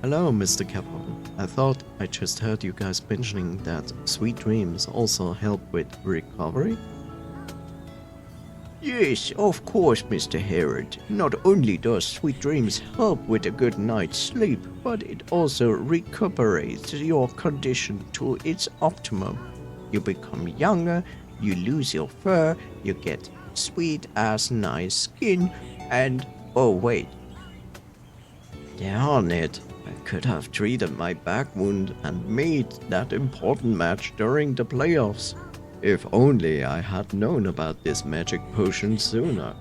Speaker 1: Hello, Mr. Capone. I thought I just heard you guys mentioning that sweet dreams also help with recovery?
Speaker 2: Yes, of course, Mr. HERE. Not only does sweet dreams help with a good night's sleep, but it also recuperates your condition to its optimum. You become younger, you lose your fur, you get sweet ass nice skin, and oh wait. Darn it, I could have treated my back wound and made that important match during the playoffs. If only I had known about this magic potion sooner.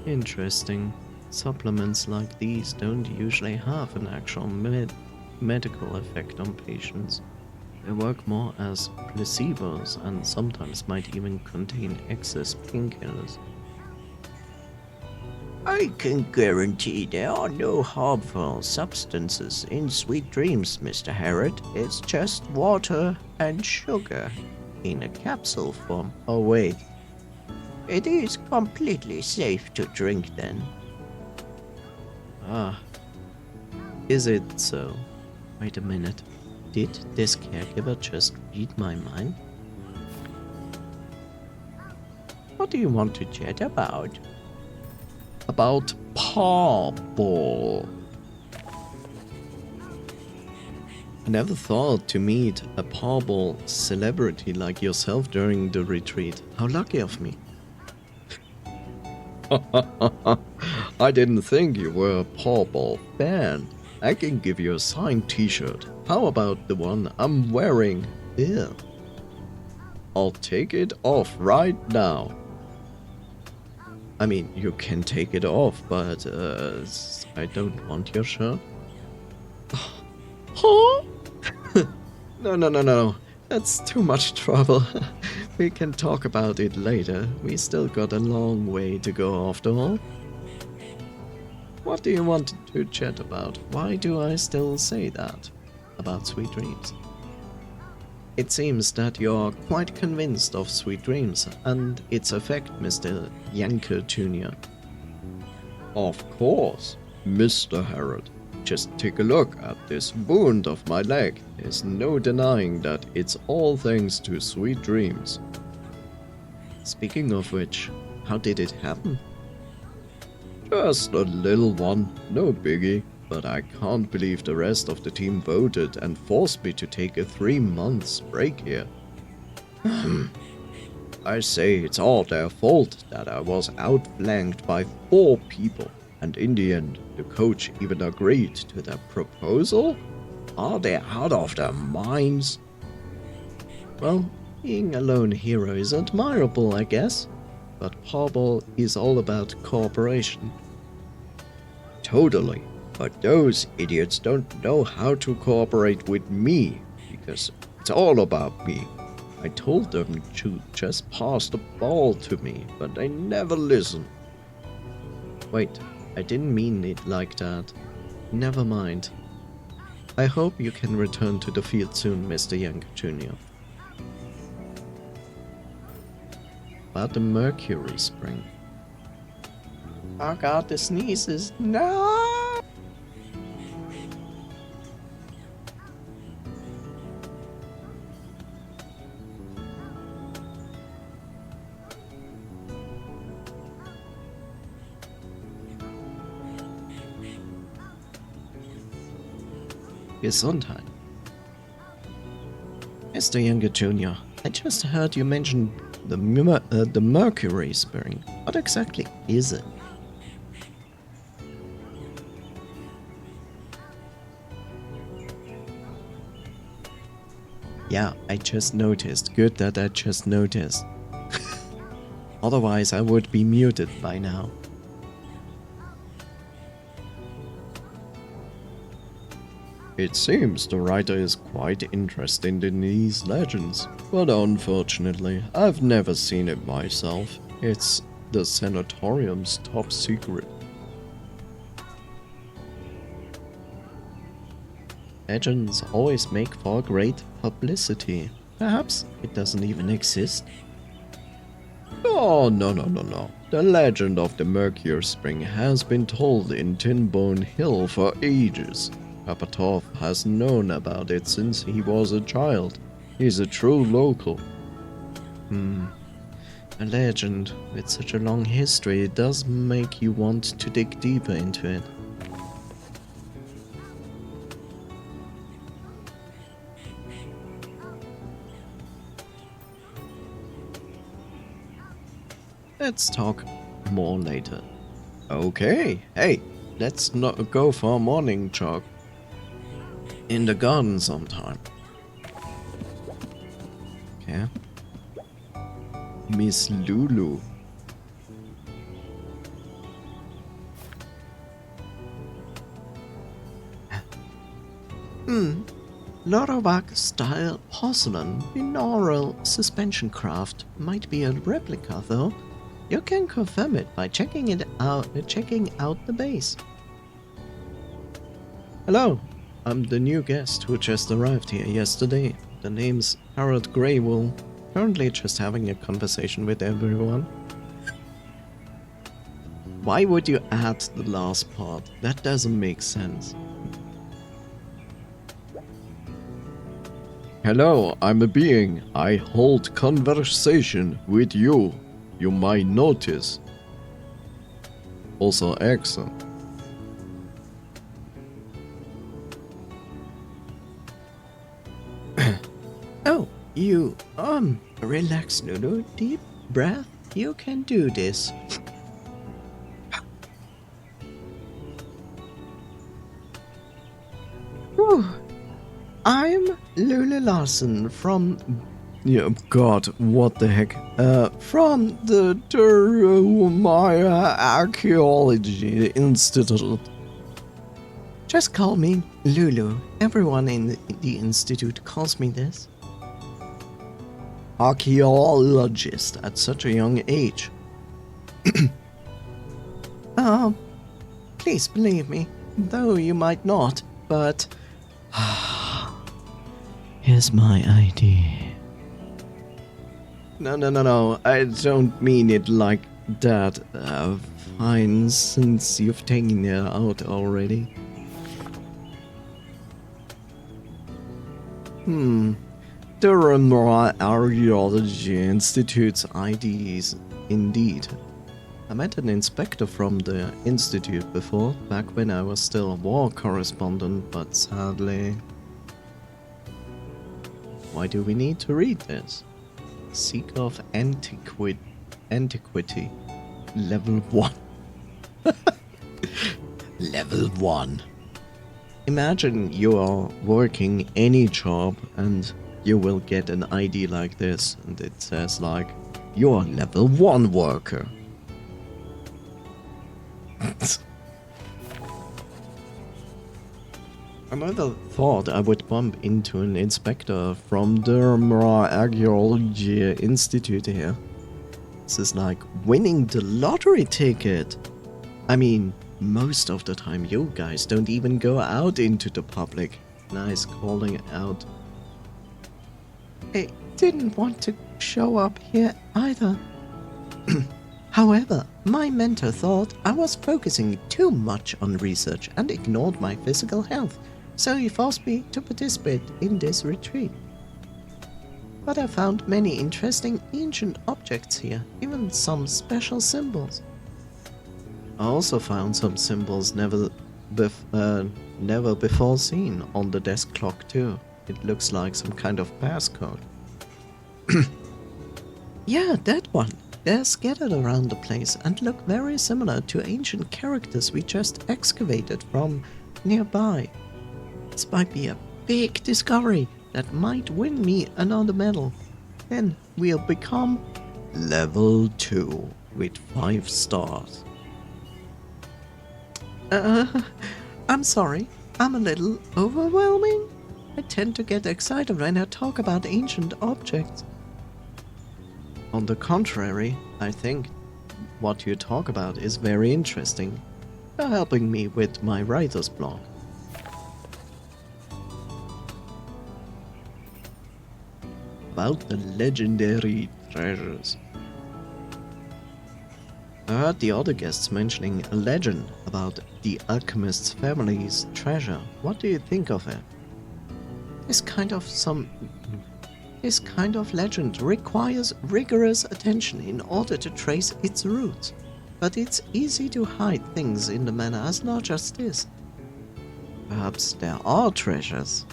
Speaker 1: Interesting. Supplements like these don't usually have an actual medical effect on patients. They work more as placebos and sometimes might even contain excess painkillers.
Speaker 2: I can guarantee there are no harmful substances in sweet dreams, Mr. HERE. It's just water and sugar in a capsule form. Oh wait, it is completely safe to drink then.
Speaker 1: Ah, is it so? Wait a minute. Did this caregiver just read my mind?
Speaker 2: What do you want to chat about?
Speaker 1: About apaw. I never thought to meet a apaw celebrity like yourself during the retreat. How lucky of me. I didn't think you were a apaw fan. I can give you a signed t-shirt. How about the one I'm wearing here? I'll take it off right now. I mean, you can take it off, but I don't want your shirt. Huh? No. That's too much trouble. We can talk about it later. We still got a long way to go after all. What do you want to chat about? Why do I still say that? About sweet dreams? It seems that you're quite convinced of sweet dreams and its effect, Mr. Yanker Jr. Of course, Mr. HERE. Just take a look at this wound of my leg. There's no denying that it's all thanks to sweet dreams. Speaking of which, how did it happen? Just a little one, no biggie. But I can't believe the rest of the team voted and forced me to take a 3-month break here. I say it's all their fault that I was outflanked by 4 people, and in the end, the coach even agreed to their proposal? Are they out of their minds? Well, being a lone hero is admirable, I guess, but apaw is all about cooperation. Totally. But those idiots don't know how to cooperate with me, because it's all about me. I told them to just pass the ball to me, but they never listen. Wait, I didn't mean it like that. Never mind. I hope you can return to the field soon, Mr. Young Jr. About the Mercury spring. I got the sneezes. No! Gesundheit. Mr. Younger Jr., I just heard you mention the Mercury spring. What exactly is it? Yeah, I just noticed. Good that I just noticed. Otherwise, I would be muted by now. It seems the writer is quite interested in these legends, but unfortunately, I've never seen it myself. It's the sanatorium's top secret. Legends always make for great publicity. Perhaps it doesn't even exist. Oh, no, no, no, no. The legend of the Mercury Spring has been told in Tinbone Hill for ages. Papa has known about it since he was a child. He's a true local. A legend with such a long history does make you want to dig deeper into it. Let's talk more later. Okay, hey, let's not go for a morning jog in the garden sometime. Okay. Miss Lulu. Lorowak style porcelain binaural suspension craft might be a replica though. You can confirm it by checking out the base. Hello, I'm the new guest who just arrived here yesterday. The name's Harold Greywool. Currently just having a conversation with everyone. Why would you add the last part? That doesn't make sense. Hello, I'm a being. I hold conversation with you. You might notice. Also accent. Oh, you, relax, Lulu. Deep breath. You can do this. Whew. I'm Lulu Larson from... Yeah, God, what the heck? From the Terumaya Archaeology Institute. Just call me Lulu. Everyone in the institute calls me this. Archaeologist at such a young age. Please believe me, though you might not, but... Here's my ID. No, I don't mean it like that. Fine, since you've taken it out already. The Remora Archaeology Institute's IDs, indeed. I met an inspector from the institute before, back when I was still a war correspondent, but sadly... Why do we need to read this? Seeker of Antiquity. Level 1. Level 1. Imagine you are working any job and you will get an ID like this, and it says like, you're a level 1 worker. I never thought I would bump into an inspector from the Archaeology Institute here. This is like winning the lottery ticket. I mean, most of the time you guys don't even go out into the public. Nice calling out. I didn't want to show up here either. However, my mentor thought I was focusing too much on research and ignored my physical health. So he forced me to participate in this retreat. But I found many interesting ancient objects here, even some special symbols. I also found some symbols never before seen on the desk clock too. It looks like some kind of passcode. Yeah, that one. They're scattered around the place and look very similar to ancient characters we just excavated from nearby. This might be a big discovery that might win me another medal. Then we'll become level 2 with 5 stars. I'm sorry, I'm a little overwhelming. I tend to get excited when I talk about ancient objects. On the contrary, I think what you talk about is very interesting. You're helping me with my writer's block. About the legendary treasures. I heard the other guests mentioning a legend about the alchemist's family's treasure. What do you think of it? This kind of legend requires rigorous attention in order to trace its roots, but it's easy to hide things in the manner as large as this. Perhaps there are treasures.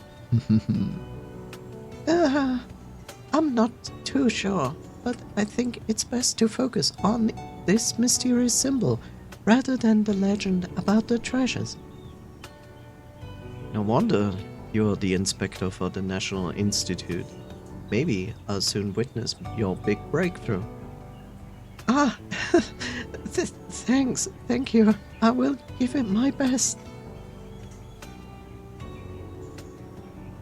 Speaker 1: I'm not too sure, but I think it's best to focus on this mysterious symbol rather than the legend about the treasures. No wonder you're the inspector for the National Institute. Maybe I'll soon witness your big breakthrough. Ah, thanks, thank you. I will give it my best.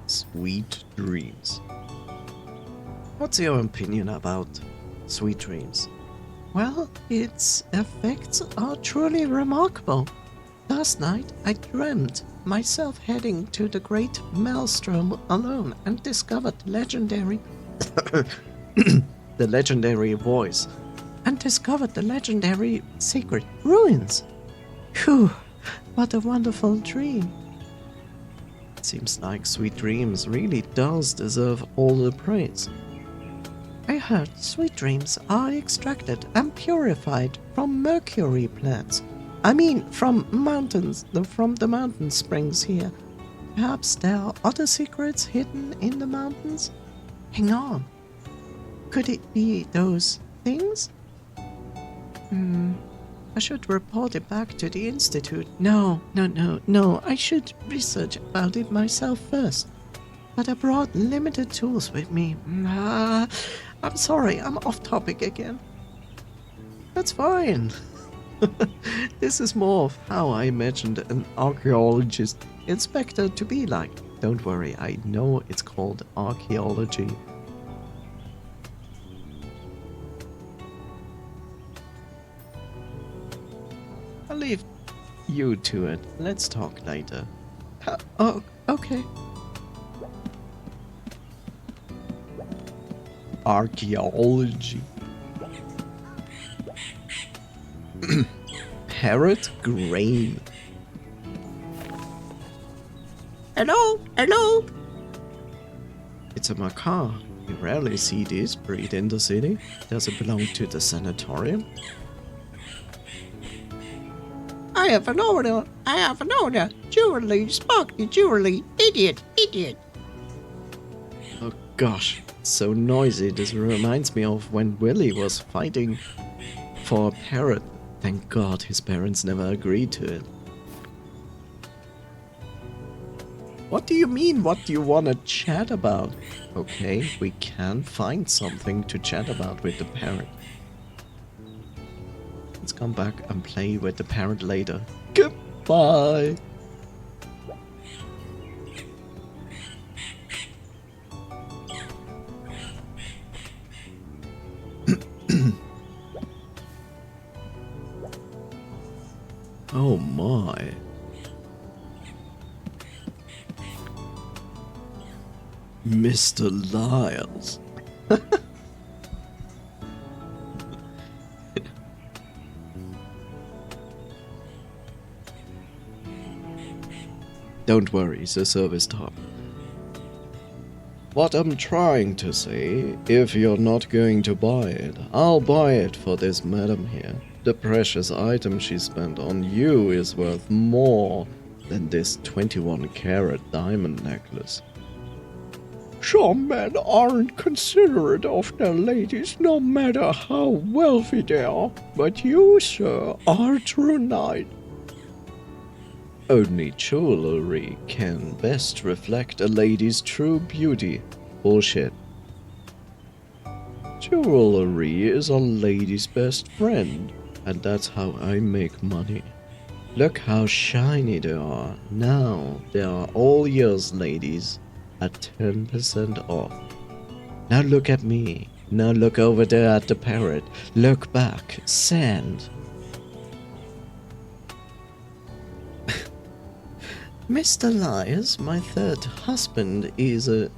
Speaker 1: Sweet dreams. What's your opinion about sweet dreams? Well, its effects are truly remarkable. Last night I dreamt myself heading to the Great Maelstrom alone and discovered the legendary voice and discovered the legendary secret ruins. Phew, what a wonderful dream. It seems like Sweet Dreams really does deserve all the praise. I heard sweet dreams are extracted and purified from Mercury plants. I mean, from the mountain springs here. Perhaps there are other secrets hidden in the mountains? Hang on. Could it be those things? I should report it back to the Institute. No. I should research about it myself first. But I brought limited tools with me. I'm sorry, I'm off topic again. That's fine. This is more of how I imagined an archaeologist inspector to be like. Don't worry, I know it's called archaeology. I'll leave you to it. Let's talk later. Oh, okay. Archaeology. Parrot grain.
Speaker 2: Hello?
Speaker 1: It's a macaw. You rarely see this breed in the city. Does it belong to the sanatorium?
Speaker 2: I have an order. Jewelry, sparkly jewelry. Idiot.
Speaker 1: Oh gosh, it's so noisy. This reminds me of when Willy was fighting for a parrot. Thank God his parents never agreed to it. What do you mean? What do you want to chat about? Okay, we can find something to chat about with the parrot. Let's come back and play with the parrot later. Goodbye! Oh my. Mr. Lyles. Don't worry, it's a service top. What I'm trying to say, if you're not going to buy it, I'll buy it for this madam here. The precious item she spent on you is worth more than this 21-carat diamond necklace. Some men aren't considerate of their ladies, no matter how wealthy they are, but you, sir, are a true knight. Only jewelry can best reflect a lady's true beauty. Bullshit. Jewelry is a lady's best friend, and that's how I make money. Look how shiny they are. Now they are all yours, ladies, at 10% off. Now look at me. Now look over there at the parrot. Look back. Sand. Mr. Lyles, my third husband, is a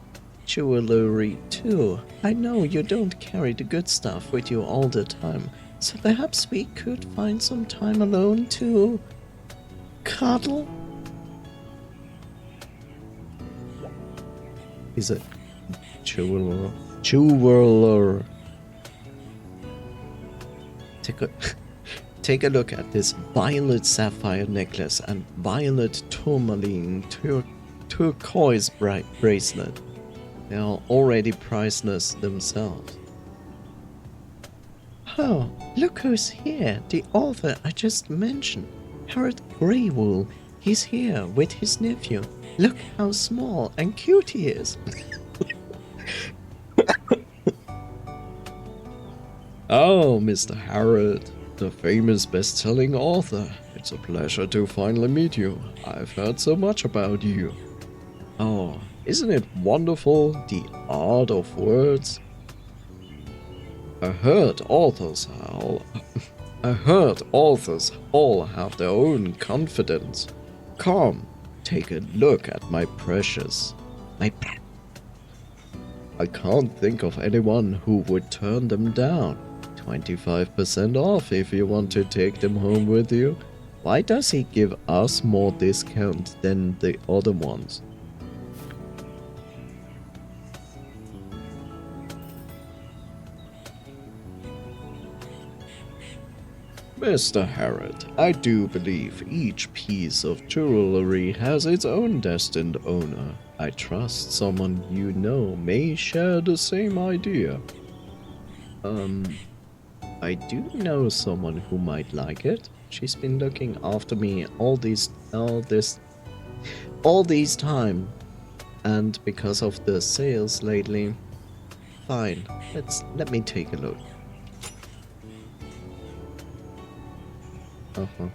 Speaker 1: jewelry too. I know you don't carry the good stuff with you all the time, So perhaps we could find some time alone to cuddle? Is it jeweler? Jeweler. Take a look at this violet sapphire necklace and violet tourmaline turquoise bracelet. They are already priceless themselves. Oh, look who's here, the author I just mentioned, Harold Greywool. He's here with his nephew. Look how small and cute he is. Oh, Mr. Harold, the famous best-selling author. It's a pleasure to finally meet you. I've heard so much about you. Oh, isn't it wonderful, the art of words? I heard authors all have their own confidence. Come, take a look at my precious. I can't think of anyone who would turn them down. 25% off if you want to take them home with you. Why does he give us more discount than the other ones? Mr. Harrod, I do believe each piece of jewelry has its own destined owner. I trust someone you know may share the same idea. I do know someone who might like it. She's been looking after me all these time, and because of the sales lately. Fine, let me take a look. Uh-huh.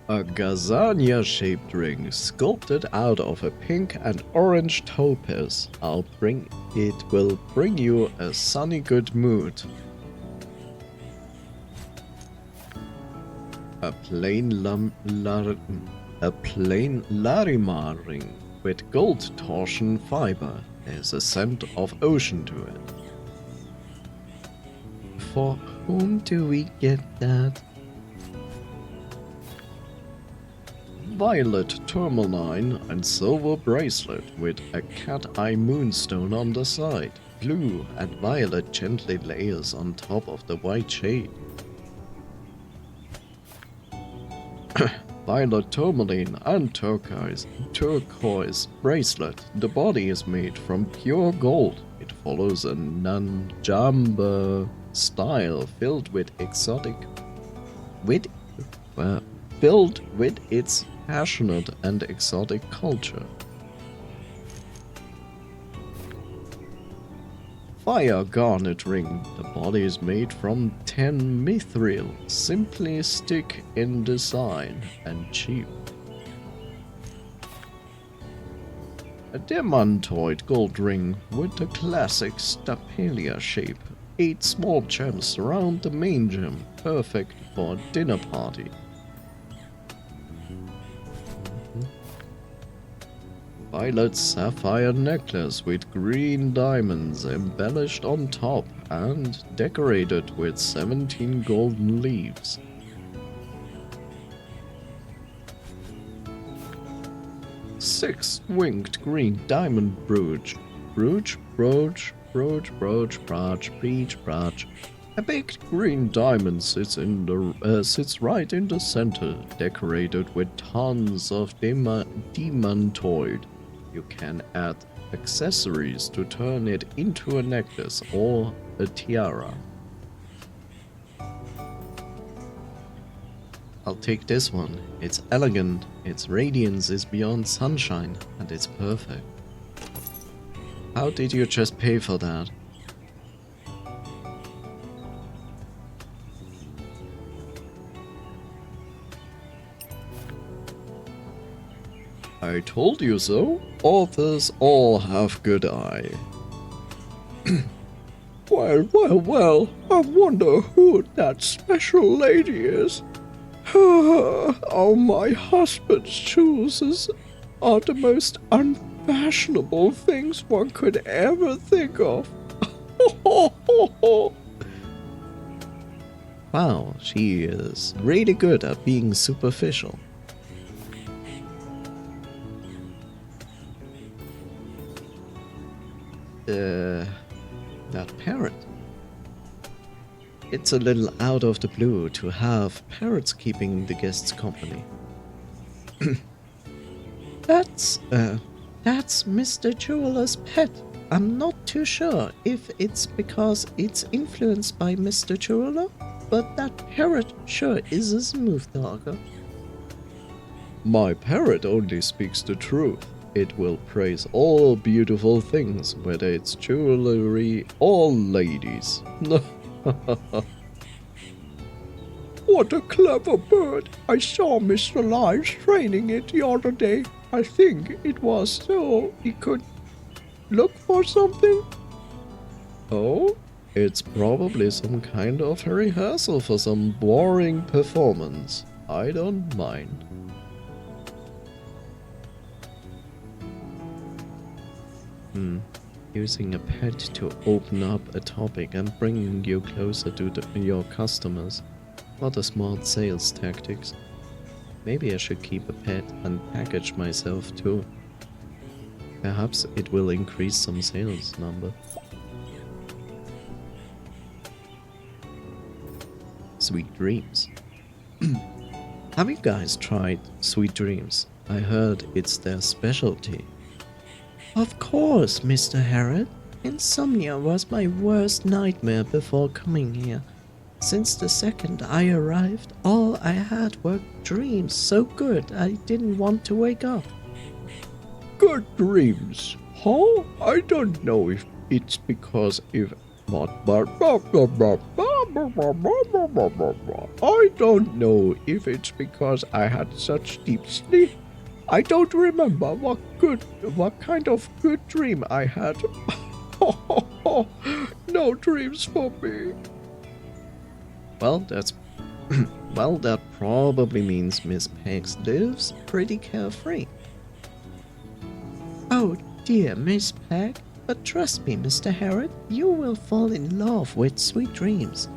Speaker 1: A gazania-shaped ring sculpted out of a pink and orange topaz. It will bring you a sunny good mood. A plain Larimar ring with gold torsion fiber. There's a scent of ocean to it. For whom do we get that? Violet tourmaline and silver bracelet with a cat-eye moonstone on the side. Blue and violet gently layers on top of the white shade. Violet tourmaline and turquoise bracelet. The body is made from pure gold. It follows a Nanjamba style filled with its passionate and exotic culture. Fire garnet ring. The body is made from 10 mithril, simply stick in design and cheap. A diamantoid gold ring with the classic stapelia shape. 8 small gems surround the main gem, perfect for a dinner party. Violet sapphire necklace with green diamonds embellished on top and decorated with 17 golden leaves. Six winged green diamond brooch. Brooch. A big green diamond sits right in the center, decorated with tons of demantoid. You can add accessories to turn it into a necklace or a tiara. I'll take this one. It's elegant, its radiance is beyond sunshine, and it's perfect. How did you just pay for that? I told you so. Authors all have good eye.
Speaker 3: Well, I wonder who that special lady is.
Speaker 1: Oh, my husband's shoes are the most unfashionable things one could ever think of. Wow, she is really good at being superficial. That parrot. It's a little out of the blue to have parrots keeping the guests company. That's Mr. Jeweler's pet. I'm not too sure if it's because it's influenced by Mr. Jeweler, but that parrot sure is a smooth talker. My parrot only speaks the truth. It will praise all beautiful things, whether it's jewelry or ladies. What a clever bird! I saw Mr. Lives training it the other day. I think it was so he could look for something. Oh, it's probably some kind of rehearsal for some boring performance. I don't mind. Using a pet to open up a topic and bringing you closer to your customers. What a smart sales tactics. Maybe I should keep a pet and package myself too. Perhaps it will increase some sales number. Sweet dreams. Have you guys tried sweet dreams? I heard it's their specialty. Of course, Mr. HERE. Insomnia was my worst nightmare before coming here. Since the second I arrived, all I had were dreams so good I didn't want to wake up. Good dreams? Huh? I don't know if it's because I don't know if it's because I had such deep sleep. I don't remember what kind of good dream I had. No dreams for me. Well, that probably means Miss Pegs lives pretty carefree. Oh dear, Miss Peg, but trust me, Mr. HERE, you will fall in love with sweet dreams.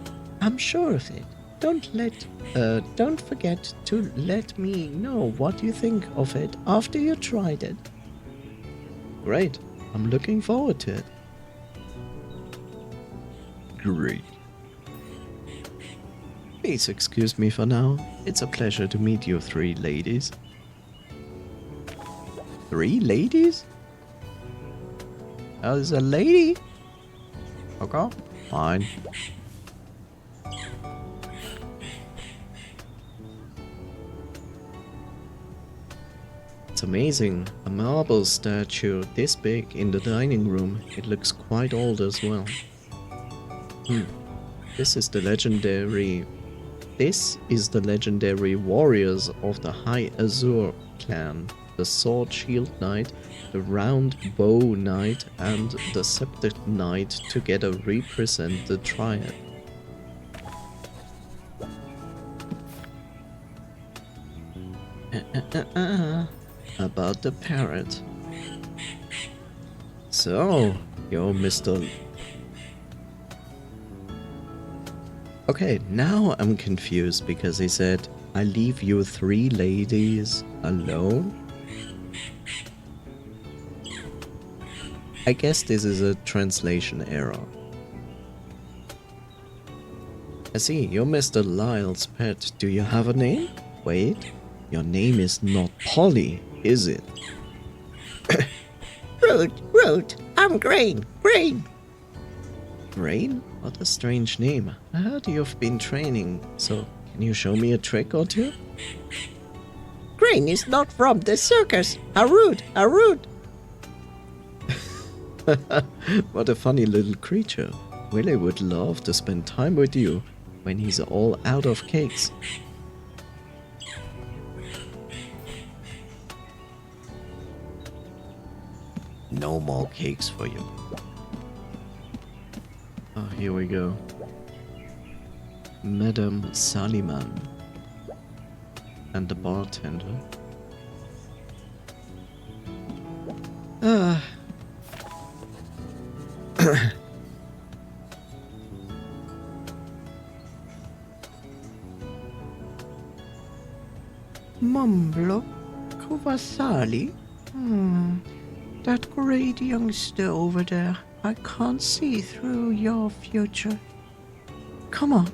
Speaker 1: I'm sure of it. Don't forget to let me know what you think of it after you tried it. Great, I'm looking forward to it. Great. Please excuse me for now. It's a pleasure to meet you three ladies. 3 ladies? There's a lady? Okay, fine. It's amazing, a marble statue this big in the dining room. It looks quite old as well. This is the legendary warriors of the High Azure clan. The Sword Shield Knight, the Round Bow Knight, and the Scepter Knight together represent the triad. About the parrot. So, you're Mr. Okay, now I'm confused because he said, I leave you 3 ladies alone? I guess this is a translation error. I see, you're Mr. Lyle's pet. Do you have a name? Wait, your name is not Polly, is it?
Speaker 2: Rude, I'm Grain.
Speaker 1: Rain? What a strange name. I heard you've been training, so can you show me a trick or two?
Speaker 2: Grain is not from the circus. Rude.
Speaker 1: What a funny little creature. Willie would love to spend time with you when he's all out of cakes. No more cakes for you. Oh, here we go. Madame Saliman. and the bartender.
Speaker 2: Mumblo? Kovasali? That great youngster over there. I can't see through your future. Come on,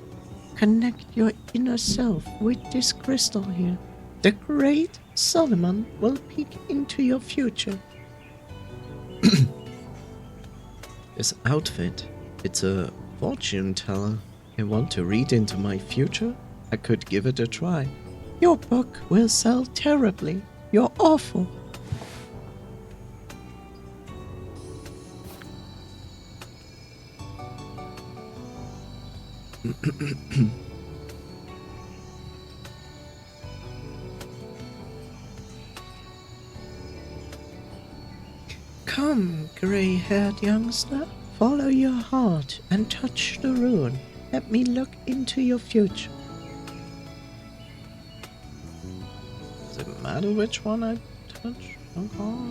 Speaker 2: connect your inner self with this crystal here. The great Solomon will peek into your future.
Speaker 1: This outfit, it's a fortune teller. You want to read into my future? I could give it a try.
Speaker 2: Your book will sell terribly. You're awful. Come, grey-haired youngster, follow your heart and touch the rune. Let me look into your future.
Speaker 1: Does it matter which one I touch? Okay.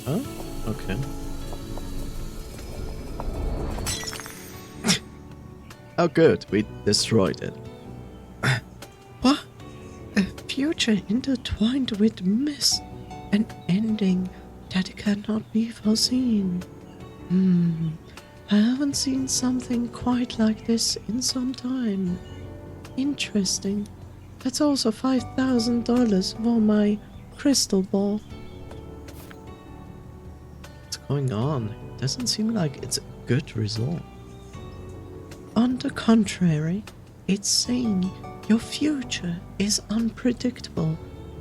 Speaker 1: Oh, okay. Oh good, we destroyed it.
Speaker 2: What? A future intertwined with mist. An ending that cannot be foreseen. I haven't seen something quite like this in some time. Interesting. That's also $5,000 for my crystal ball.
Speaker 1: What's going on? It doesn't seem like it's a good result.
Speaker 2: On the contrary, it's saying your future is unpredictable,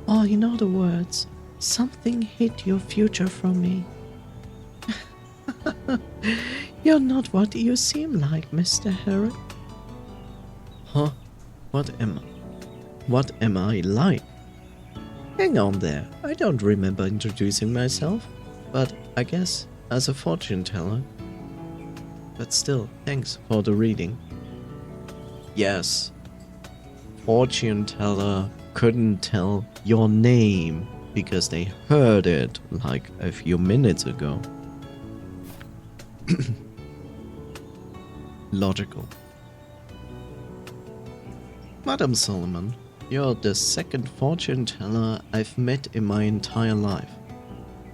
Speaker 2: or in other words, something hid your future from me. You're not what you seem like, Mr. HERE.
Speaker 1: Huh? What am I like? Hang on there, I don't remember introducing myself, but I guess as a fortune teller. But still, thanks for the reading. Yes, fortune teller couldn't tell your name because they heard it like a few minutes ago. Logical. Madam Solomon, you're the second fortune teller I've met in my entire life.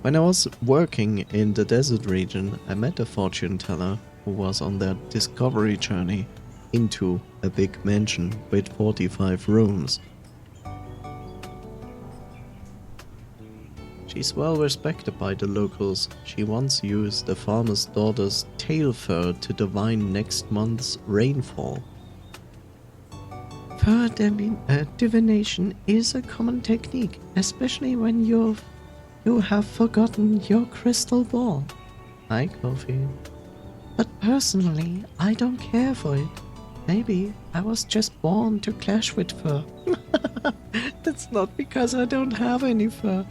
Speaker 1: When I was working in the desert region, I met a fortune teller who was on their discovery journey into a big mansion with 45 rooms. She's well respected by the locals. She once used the farmer's daughter's tail fur to divine next month's rainfall.
Speaker 2: Fur divination is a common technique, especially when you have forgotten your crystal ball.
Speaker 1: Hi, Coffee.
Speaker 2: But personally, I don't care for it. Maybe I was just born to clash with fur. That's not because I don't have any fur.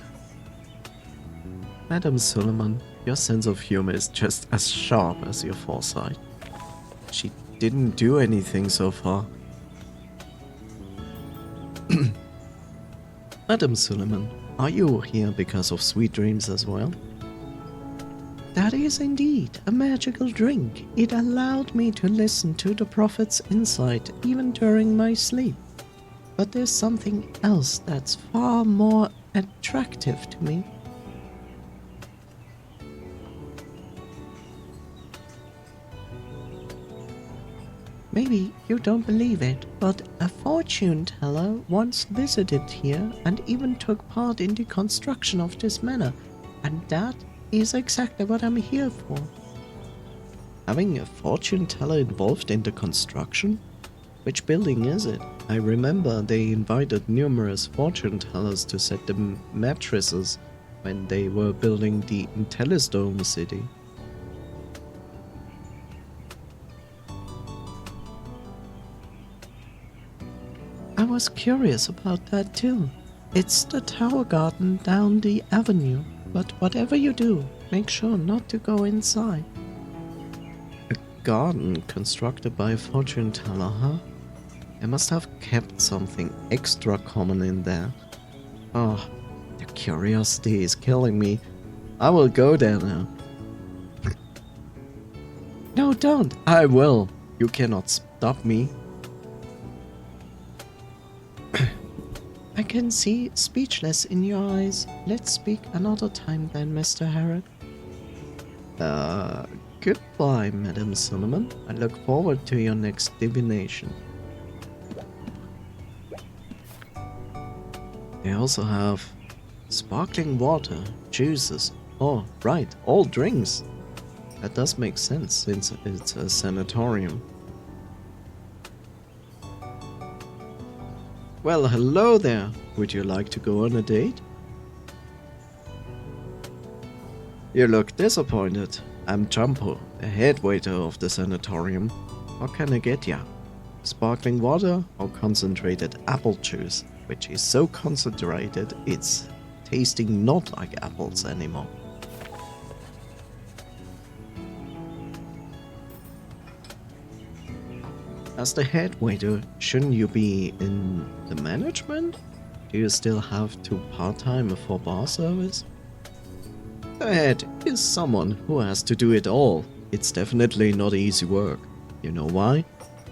Speaker 1: Madam Solomon, your sense of humor is just as sharp as your foresight. She didn't do anything so far. Madam Solomon, are you here because of sweet dreams as well?
Speaker 2: That is indeed a magical drink. It allowed me to listen to the prophet's insight even during my sleep. But there's something else that's far more attractive to me. Maybe you don't believe it, but a fortune teller once visited here and even took part in the construction of this manor, and that is exactly what I'm here for.
Speaker 1: Having a fortune teller involved in the construction? Which building is it? I remember they invited numerous fortune tellers to set the mattresses when they were building the Intellisdome city.
Speaker 2: I was curious about that too. It's the tower garden down the avenue.
Speaker 1: But whatever you do, make sure not to go inside. A garden constructed by a fortune teller, huh? They must have kept something extra common in there. Oh, the curiosity is killing me. I will go there now. No, don't. I will. You cannot stop me. I can see speechless in your eyes. Let's speak another time then, Mr. Herod. Goodbye, Madam Solomon. I look forward to your next divination. They also have sparkling water, juices. Oh, right, all drinks. That does make sense since it's a sanatorium. Well, hello there. Would you like to go on a date? You look disappointed. I'm Jumpo, the head waiter of the sanatorium. What can I get ya? Sparkling water or concentrated apple juice, which is so concentrated it's tasting not like apples anymore. As the head waiter, shouldn't you be in the management? Do you still have to part-time for bar service? The head is someone who has to do it all. It's definitely not easy work. You know why?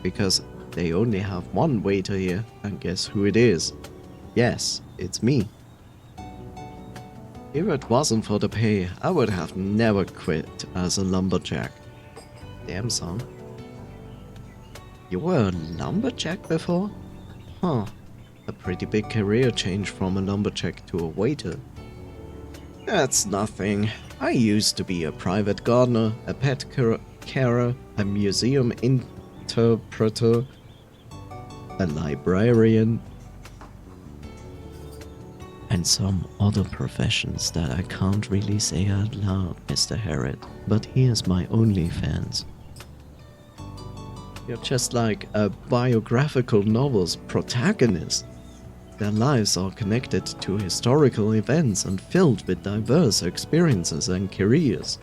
Speaker 1: Because they only have one waiter here, and guess who it is? Yes, it's me. If it wasn't for the pay, I would have never quit as a lumberjack. Damn, son. You were a lumberjack before? Huh. A pretty big career change from a lumberjack to a waiter. That's nothing. I used to be a private gardener, a pet carer, a museum interpreter, a librarian, and some other professions that I can't really say out loud, Mr. Herod, but here's my OnlyFans. You're just like a biographical novel's protagonist. Their lives are connected to historical events and filled with diverse experiences and careers.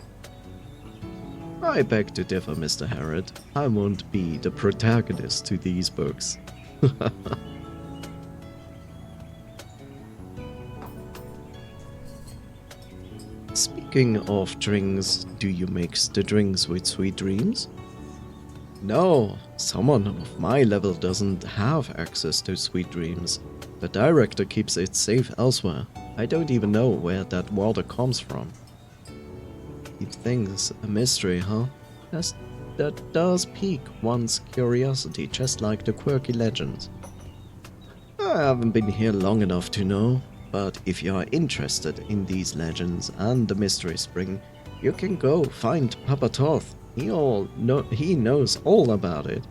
Speaker 1: I beg to differ, Mr. Herod. I won't be the protagonist to these books. Speaking of drinks, do you mix the drinks with sweet dreams? No, someone of my level doesn't have access to sweet dreams. The director keeps it safe elsewhere. I don't even know where that water comes from. Keep things a mystery, huh? That does pique one's curiosity, just like the quirky legends. I haven't been here long enough to know, but if you are interested in these legends and the Mystery Spring, you can go find Papa Toth. He knows all about it.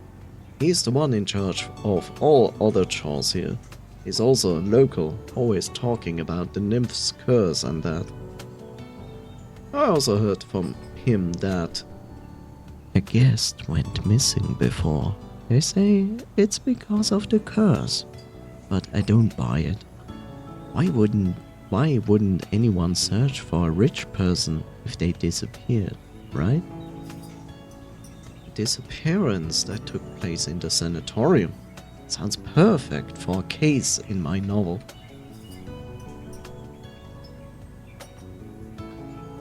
Speaker 1: He's the one in charge of all other chores here. He's also a local, always talking about the nymph's curse and that. I also heard from him that a guest went missing before. They say it's because of the curse, but I don't buy it. Why wouldn't anyone search for a rich person if they disappeared, right? Disappearance that took place in the sanatorium sounds perfect for a case in my novel.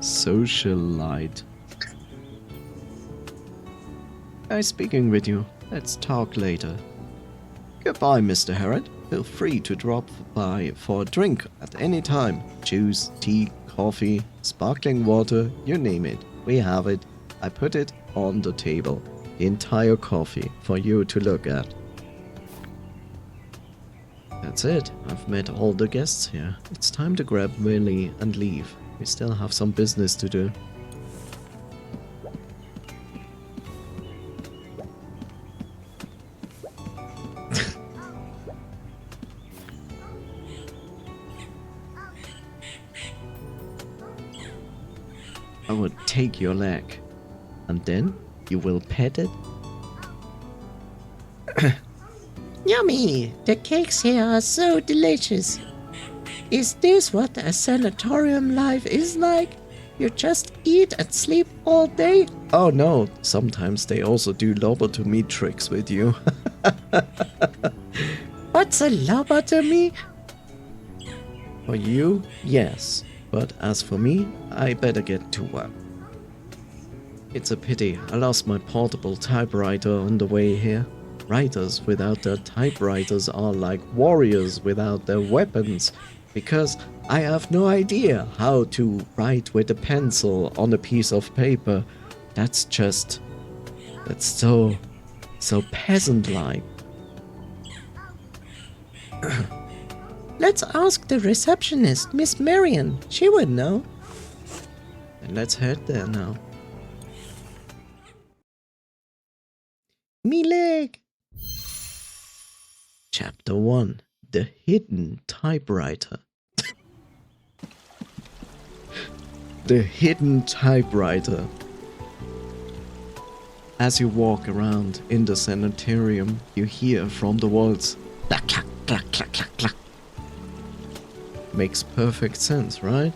Speaker 1: Socialite. Nice speaking with you. Let's talk later. Goodbye, Mr. Herod. Feel free to drop by for a drink at any time. Juice, tea, coffee, sparkling water, you name it. We have it. I put it on the table, the entire coffee, for you to look at. That's it. I've met all the guests here. It's time to grab Willie and leave. We still have some business to do. I would take your leg, and then you will pet it.
Speaker 2: Yummy! The cakes here are so delicious. Is this what a sanatorium life is like? You just eat and sleep all day?
Speaker 1: Oh no, sometimes they also do lobotomy tricks with you.
Speaker 2: What's a lobotomy?
Speaker 1: For you, yes. But as for me, I better get to work. It's a pity I lost my portable typewriter on the way here. Writers without their typewriters are like warriors without their weapons, because I have no idea how to write with a pencil on a piece of paper. That's so peasant-like.
Speaker 2: Let's ask the receptionist, Miss Marion. She would know.
Speaker 1: And let's head there now.
Speaker 2: Me leg.
Speaker 1: Chapter 1. The Hidden Typewriter. The Hidden Typewriter. As you walk around in the sanitarium, you hear from the walls, clack, clack, clack, clack, clack, clack. Makes perfect sense, right?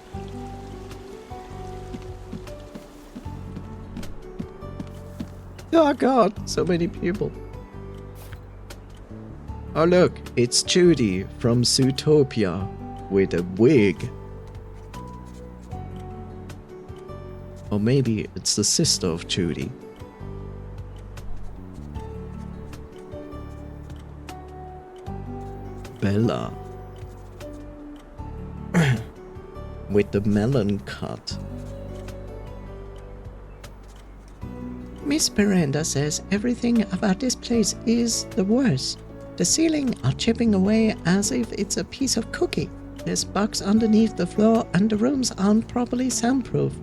Speaker 1: Oh god, so many people. Oh look, it's Judy from Zootopia with a wig. Or maybe it's the sister of Judy. Bella. With the melon cut.
Speaker 2: Miss Miranda says everything about this place is the worst. The ceiling are chipping away as if it's a piece of cookie. There's bugs underneath the floor and the rooms aren't properly soundproof.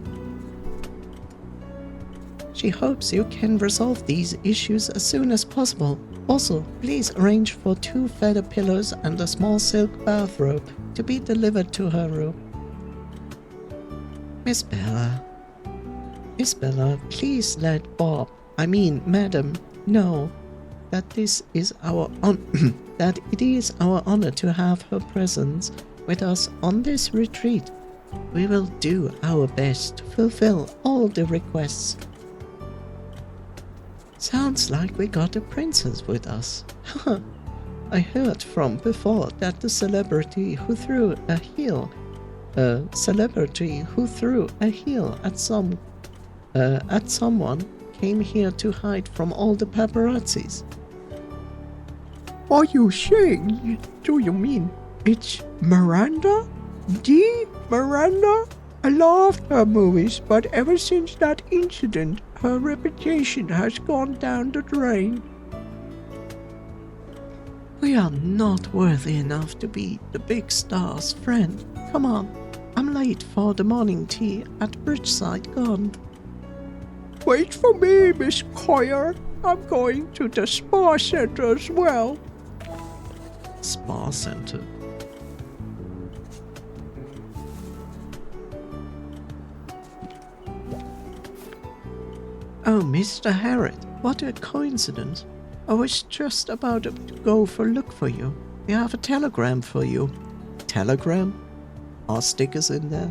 Speaker 2: She hopes you can resolve these issues as soon as possible. Also, please arrange for 2 feather pillows and a small silk bathrobe to be delivered to her room. Miss Bella, please let Madam, know that it is our honor to have her presence with us on this retreat. We will do our best to fulfill all the requests. Sounds like we got a princess with us. I heard from before that the celebrity who threw a heel at someone came here to hide from all the paparazzis.
Speaker 3: Are you saying, do you mean it's Miranda? The Miranda? I loved her movies, but ever since that incident, her reputation has gone down the drain.
Speaker 2: We are not worthy enough to be the big star's friend. Come on, I'm late for the morning tea at Bridgeside Garden.
Speaker 3: Wait for me, Miss Coyer. I'm going to the spa center as well.
Speaker 1: Spa center.
Speaker 2: Oh, Mr. Harriet, what a coincidence. I was just about to go for a look for you. We have a telegram for you.
Speaker 1: Telegram? Are stickers in there?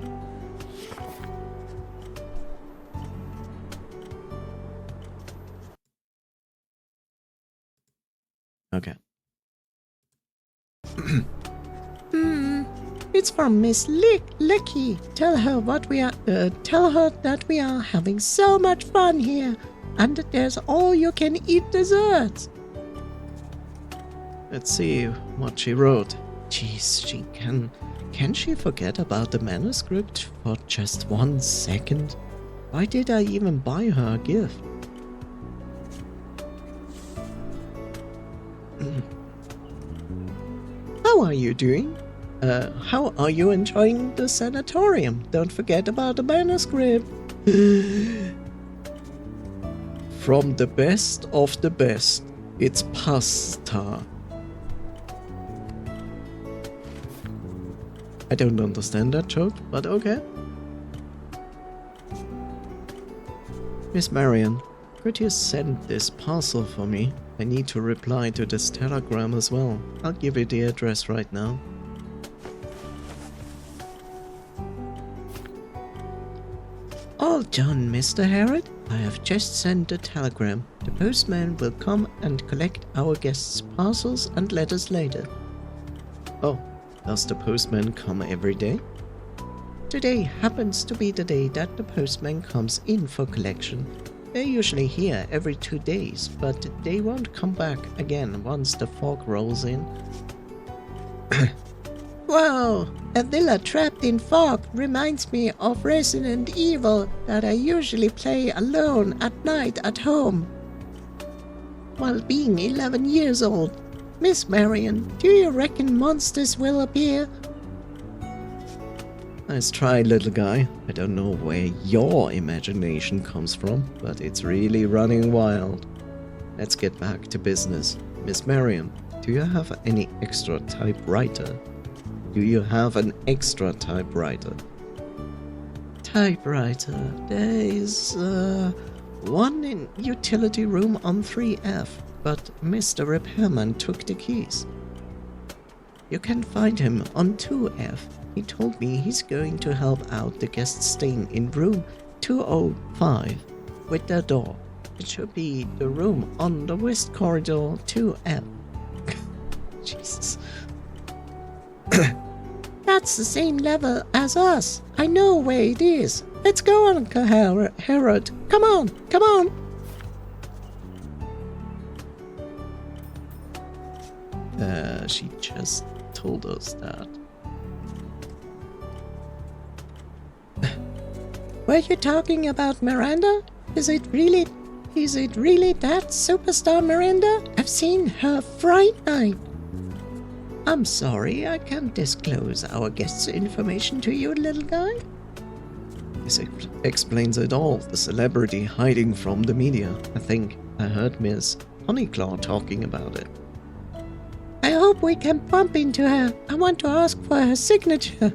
Speaker 1: Okay.
Speaker 2: It's from Miss Licky. Tell her that we are having so much fun here, and that there's all-you-can-eat desserts.
Speaker 1: Let's see what she wrote. Jeez, can she forget about the manuscript for just 1 second? Why did I even buy her a gift?
Speaker 2: How are you doing? How are you enjoying the sanatorium? Don't forget about the manuscript.
Speaker 1: From the best of the best, it's pasta. I don't understand that joke, but okay. Miss Marion, could you send this parcel for me? I need to reply to this telegram as well. I'll give you the address right now. All done, Mr. Herod. I have just sent a telegram. The postman will come and collect our guests' parcels and letters later. Oh, does the postman come every day? Today happens to be the day that the postman comes in for collection. They're usually here every 2 days, but they won't come back again once the fog rolls in.
Speaker 2: Wow, a villa trapped in fog reminds me of Resident Evil that I usually play alone at night at home. While being 11 years old, Miss Marion, do you reckon monsters will appear?
Speaker 1: Nice try, little guy. I don't know where your imagination comes from, but it's really running wild. Let's get back to business. Miss Marion, do you have any extra typewriter? Do you have an extra typewriter? Typewriter. There is one in utility room on 3F, but Mr. Repairman took the keys. You can find him on 2F. He told me he's going to help out the guests staying in room 205 with their door. It should be the room on the west corridor 2F. Jesus.
Speaker 2: That's the same level as us. I know where it is. Let's go, Uncle Herod. Come on, come on.
Speaker 1: She just told us that.
Speaker 2: Were you talking about Miranda? Is it really that superstar Miranda? I've seen her Fright Night.
Speaker 1: I'm sorry, I can't disclose our guests' information to you, little guy. This explains it all. The celebrity hiding from the media. I think I heard Miss Honeyclaw talking about it.
Speaker 2: I hope we can bump into her. I want to ask for her signature.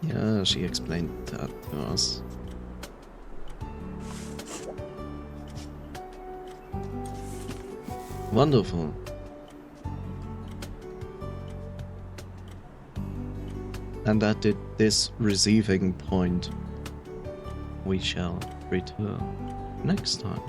Speaker 1: Yeah, she explained that to us. Wonderful. And at this receiving point, we shall return next time.